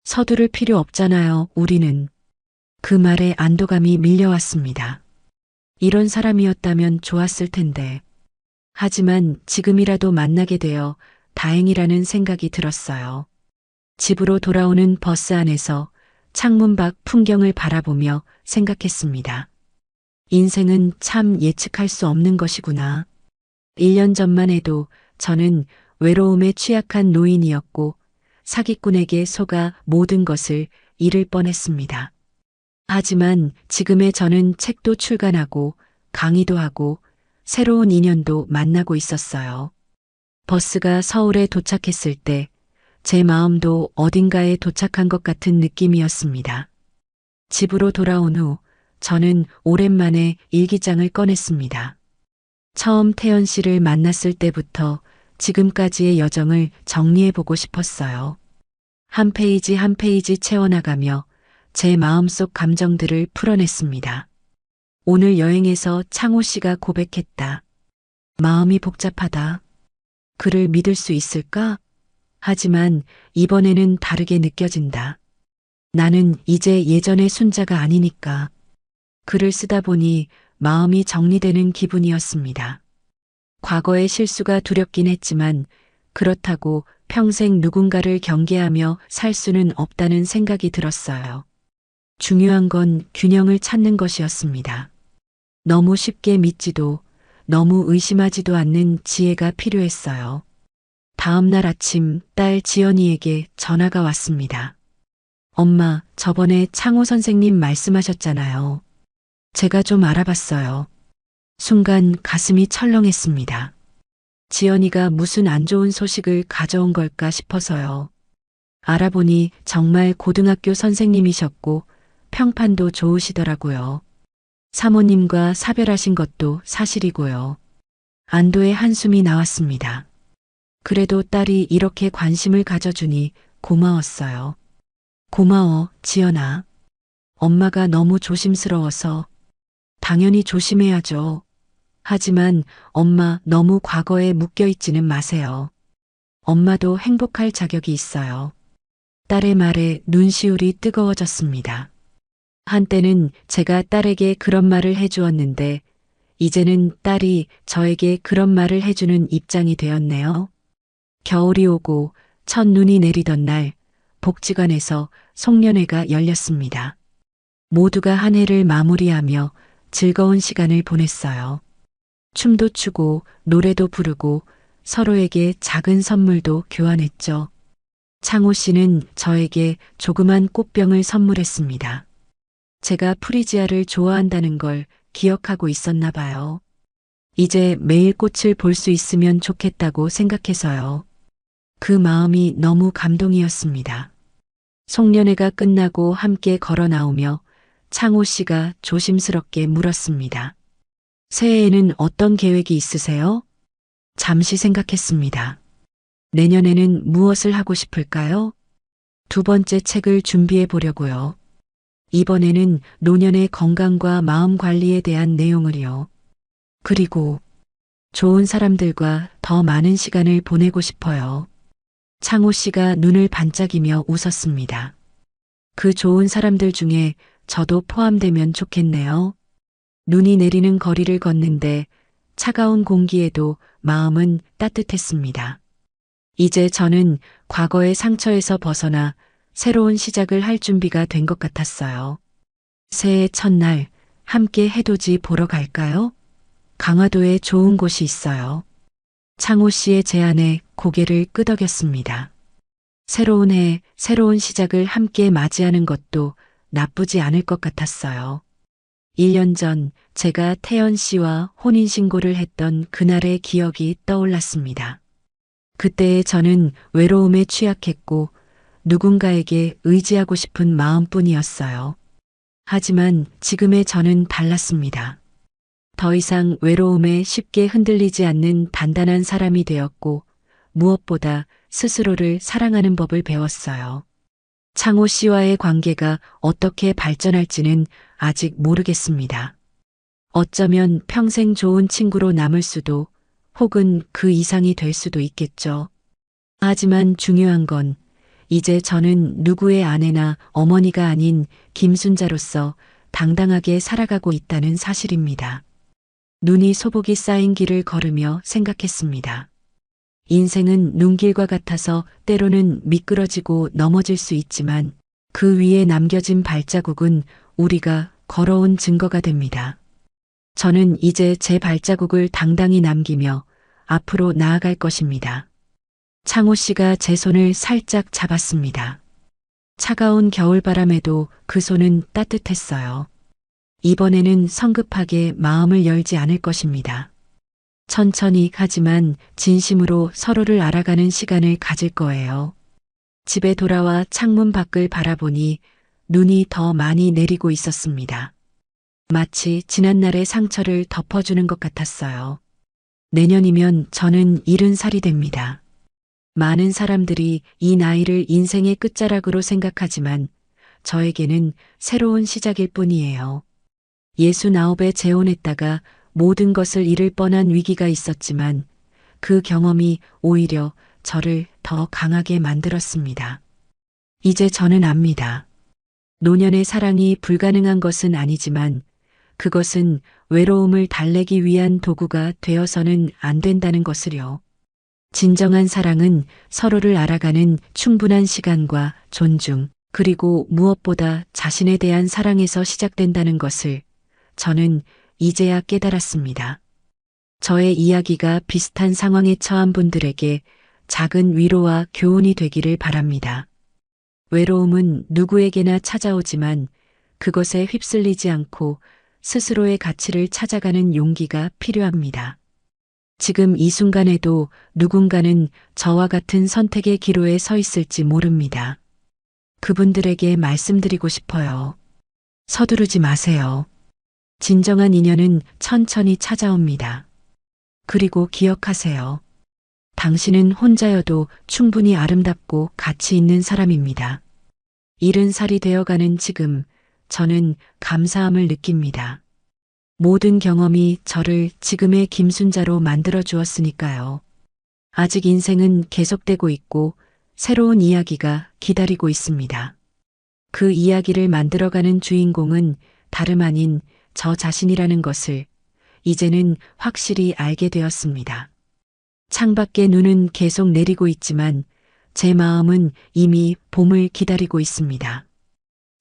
서두를 필요 없잖아요, 우리는. 그 말에 안도감이 밀려왔습니다. 이런 사람이었다면 좋았을 텐데. 하지만 지금이라도 만나게 되어 다행이라는 생각이 들었어요. 집으로 돌아오는 버스 안에서 창문 밖 풍경을 바라보며 생각했습니다. 인생은 참 예측할 수 없는 것이구나. 1년 전만 해도 저는 외로움에 취약한 노인이었고 사기꾼에게 속아 모든 것을 잃을 뻔했습니다. 하지만 지금의 저는 책도 출간하고 강의도 하고 새로운 인연도 만나고 있었어요. 버스가 서울에 도착했을 때 제 마음도 어딘가에 도착한 것 같은 느낌이었습니다. 집으로 돌아온 후 저는 오랜만에 일기장을 꺼냈습니다. 처음 태연 씨를 만났을 때부터 지금까지의 여정을 정리해보고 싶었어요. 한 페이지 한 페이지 채워나가며 제 마음속 감정들을 풀어냈습니다. 오늘 여행에서 창호 씨가 고백했다. 마음이 복잡하다. 그를 믿을 수 있을까? 하지만 이번에는 다르게 느껴진다. 나는 이제 예전의 순자가 아니니까. 글을 쓰다 보니 마음이 정리되는 기분이었습니다. 과거의 실수가 두렵긴 했지만 그렇다고 평생 누군가를 경계하며 살 수는 없다는 생각이 들었어요. 중요한 건 균형을 찾는 것이었습니다. 너무 쉽게 믿지도 너무 의심하지도 않는 지혜가 필요했어요. 다음 날 아침 딸 지연이에게 전화가 왔습니다. 엄마, 저번에 창호 선생님 말씀하셨잖아요. 제가 좀 알아봤어요. 순간 가슴이 철렁했습니다. 지연이가 무슨 안 좋은 소식을 가져온 걸까 싶어서요. 알아보니 정말 고등학교 선생님이셨고 평판도 좋으시더라고요. 사모님과 사별하신 것도 사실이고요. 안도의 한숨이 나왔습니다. 그래도 딸이 이렇게 관심을 가져주니 고마웠어요. 고마워, 지연아. 엄마가 너무 조심스러워서. 당연히 조심해야죠. 하지만 엄마 너무 과거에 묶여있지는 마세요. 엄마도 행복할 자격이 있어요. 딸의 말에 눈시울이 뜨거워졌습니다. 한때는 제가 딸에게 그런 말을 해주었는데 이제는 딸이 저에게 그런 말을 해주는 입장이 되었네요. 겨울이 오고 첫눈이 내리던 날 복지관에서 송년회가 열렸습니다. 모두가 한 해를 마무리하며 즐거운 시간을 보냈어요. 춤도 추고 노래도 부르고 서로에게 작은 선물도 교환했죠. 창호 씨는 저에게 조그만 꽃병을 선물했습니다. 제가 프리지아를 좋아한다는 걸 기억하고 있었나 봐요. 이제 매일 꽃을 볼 수 있으면 좋겠다고 생각해서요. 그 마음이 너무 감동이었습니다. 송년회가 끝나고 함께 걸어 나오며 창호 씨가 조심스럽게 물었습니다. 새해에는 어떤 계획이 있으세요? 잠시 생각했습니다. 내년에는 무엇을 하고 싶을까요? 두 번째 책을 준비해 보려고요. 이번에는 노년의 건강과 마음 관리에 대한 내용을요. 그리고 좋은 사람들과 더 많은 시간을 보내고 싶어요. 창호 씨가 눈을 반짝이며 웃었습니다. 그 좋은 사람들 중에 저도 포함되면 좋겠네요. 눈이 내리는 거리를 걷는데 차가운 공기에도 마음은 따뜻했습니다. 이제 저는 과거의 상처에서 벗어나 새로운 시작을 할 준비가 된 것 같았어요. 새해 첫날 함께 해돋이 보러 갈까요? 강화도에 좋은 곳이 있어요. 창호 씨의 제안에 고개를 끄덕였습니다. 새로운 해, 새로운 시작을 함께 맞이하는 것도 나쁘지 않을 것 같았어요. 1년 전 제가 태연 씨와 혼인신고를 했던 그날의 기억이 떠올랐습니다. 그때의 저는 외로움에 취약했고 누군가에게 의지하고 싶은 마음뿐이었어요. 하지만 지금의 저는 달랐습니다. 더 이상 외로움에 쉽게 흔들리지 않는 단단한 사람이 되었고 무엇보다 스스로를 사랑하는 법을 배웠어요. 창호 씨와의 관계가 어떻게 발전할지는 아직 모르겠습니다. 어쩌면 평생 좋은 친구로 남을 수도 혹은 그 이상이 될 수도 있겠죠. 하지만 중요한 건 이제 저는 누구의 아내나 어머니가 아닌 김순자로서 당당하게 살아가고 있다는 사실입니다. 눈이 소복이 쌓인 길을 걸으며 생각했습니다. 인생은 눈길과 같아서 때로는 미끄러지고 넘어질 수 있지만 그 위에 남겨진 발자국은 우리가 걸어온 증거가 됩니다. 저는 이제 제 발자국을 당당히 남기며 앞으로 나아갈 것입니다. 창호 씨가 제 손을 살짝 잡았습니다. 차가운 겨울바람에도 그 손은 따뜻했어요. 이번에는 성급하게 마음을 열지 않을 것입니다. 천천히 하지만 진심으로 서로를 알아가는 시간을 가질 거예요. 집에 돌아와 창문 밖을 바라보니 눈이 더 많이 내리고 있었습니다. 마치 지난날의 상처를 덮어주는 것 같았어요. 내년이면 저는 70살이 됩니다. 많은 사람들이 이 나이를 인생의 끝자락으로 생각하지만 저에게는 새로운 시작일 뿐이에요. 69에 재혼했다가 모든 것을 잃을 뻔한 위기가 있었지만 그 경험이 오히려 저를 더 강하게 만들었습니다. 이제 저는 압니다. 노년의 사랑이 불가능한 것은 아니지만 그것은 외로움을 달래기 위한 도구가 되어서는 안 된다는 것을요. 진정한 사랑은 서로를 알아가는 충분한 시간과 존중, 그리고 무엇보다 자신에 대한 사랑에서 시작된다는 것을 저는 이제야 깨달았습니다. 저의 이야기가 비슷한 상황에 처한 분들에게 작은 위로와 교훈이 되기를 바랍니다. 외로움은 누구에게나 찾아오지만 그것에 휩쓸리지 않고 스스로의 가치를 찾아가는 용기가 필요합니다. 지금 이 순간에도 누군가는 저와 같은 선택의 기로에 서 있을지 모릅니다. 그분들에게 말씀드리고 싶어요. 서두르지 마세요. 진정한 인연은 천천히 찾아옵니다. 그리고 기억하세요. 당신은 혼자여도 충분히 아름답고 가치 있는 사람입니다. 70살이 되어가는 지금 저는 감사함을 느낍니다. 모든 경험이 저를 지금의 김순자로 만들어 주었으니까요. 아직 인생은 계속되고 있고 새로운 이야기가 기다리고 있습니다. 그 이야기를 만들어가는 주인공은 다름 아닌 저 자신이라는 것을 이제는 확실히 알게 되었습니다. 창밖에 눈은 계속 내리고 있지만 제 마음은 이미 봄을 기다리고 있습니다.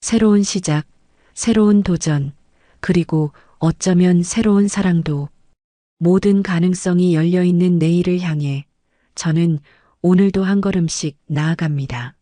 새로운 시작, 새로운 도전, 그리고 어쩌면 새로운 사랑도 모든 가능성이 열려 있는 내일을 향해 저는 오늘도 한 걸음씩 나아갑니다.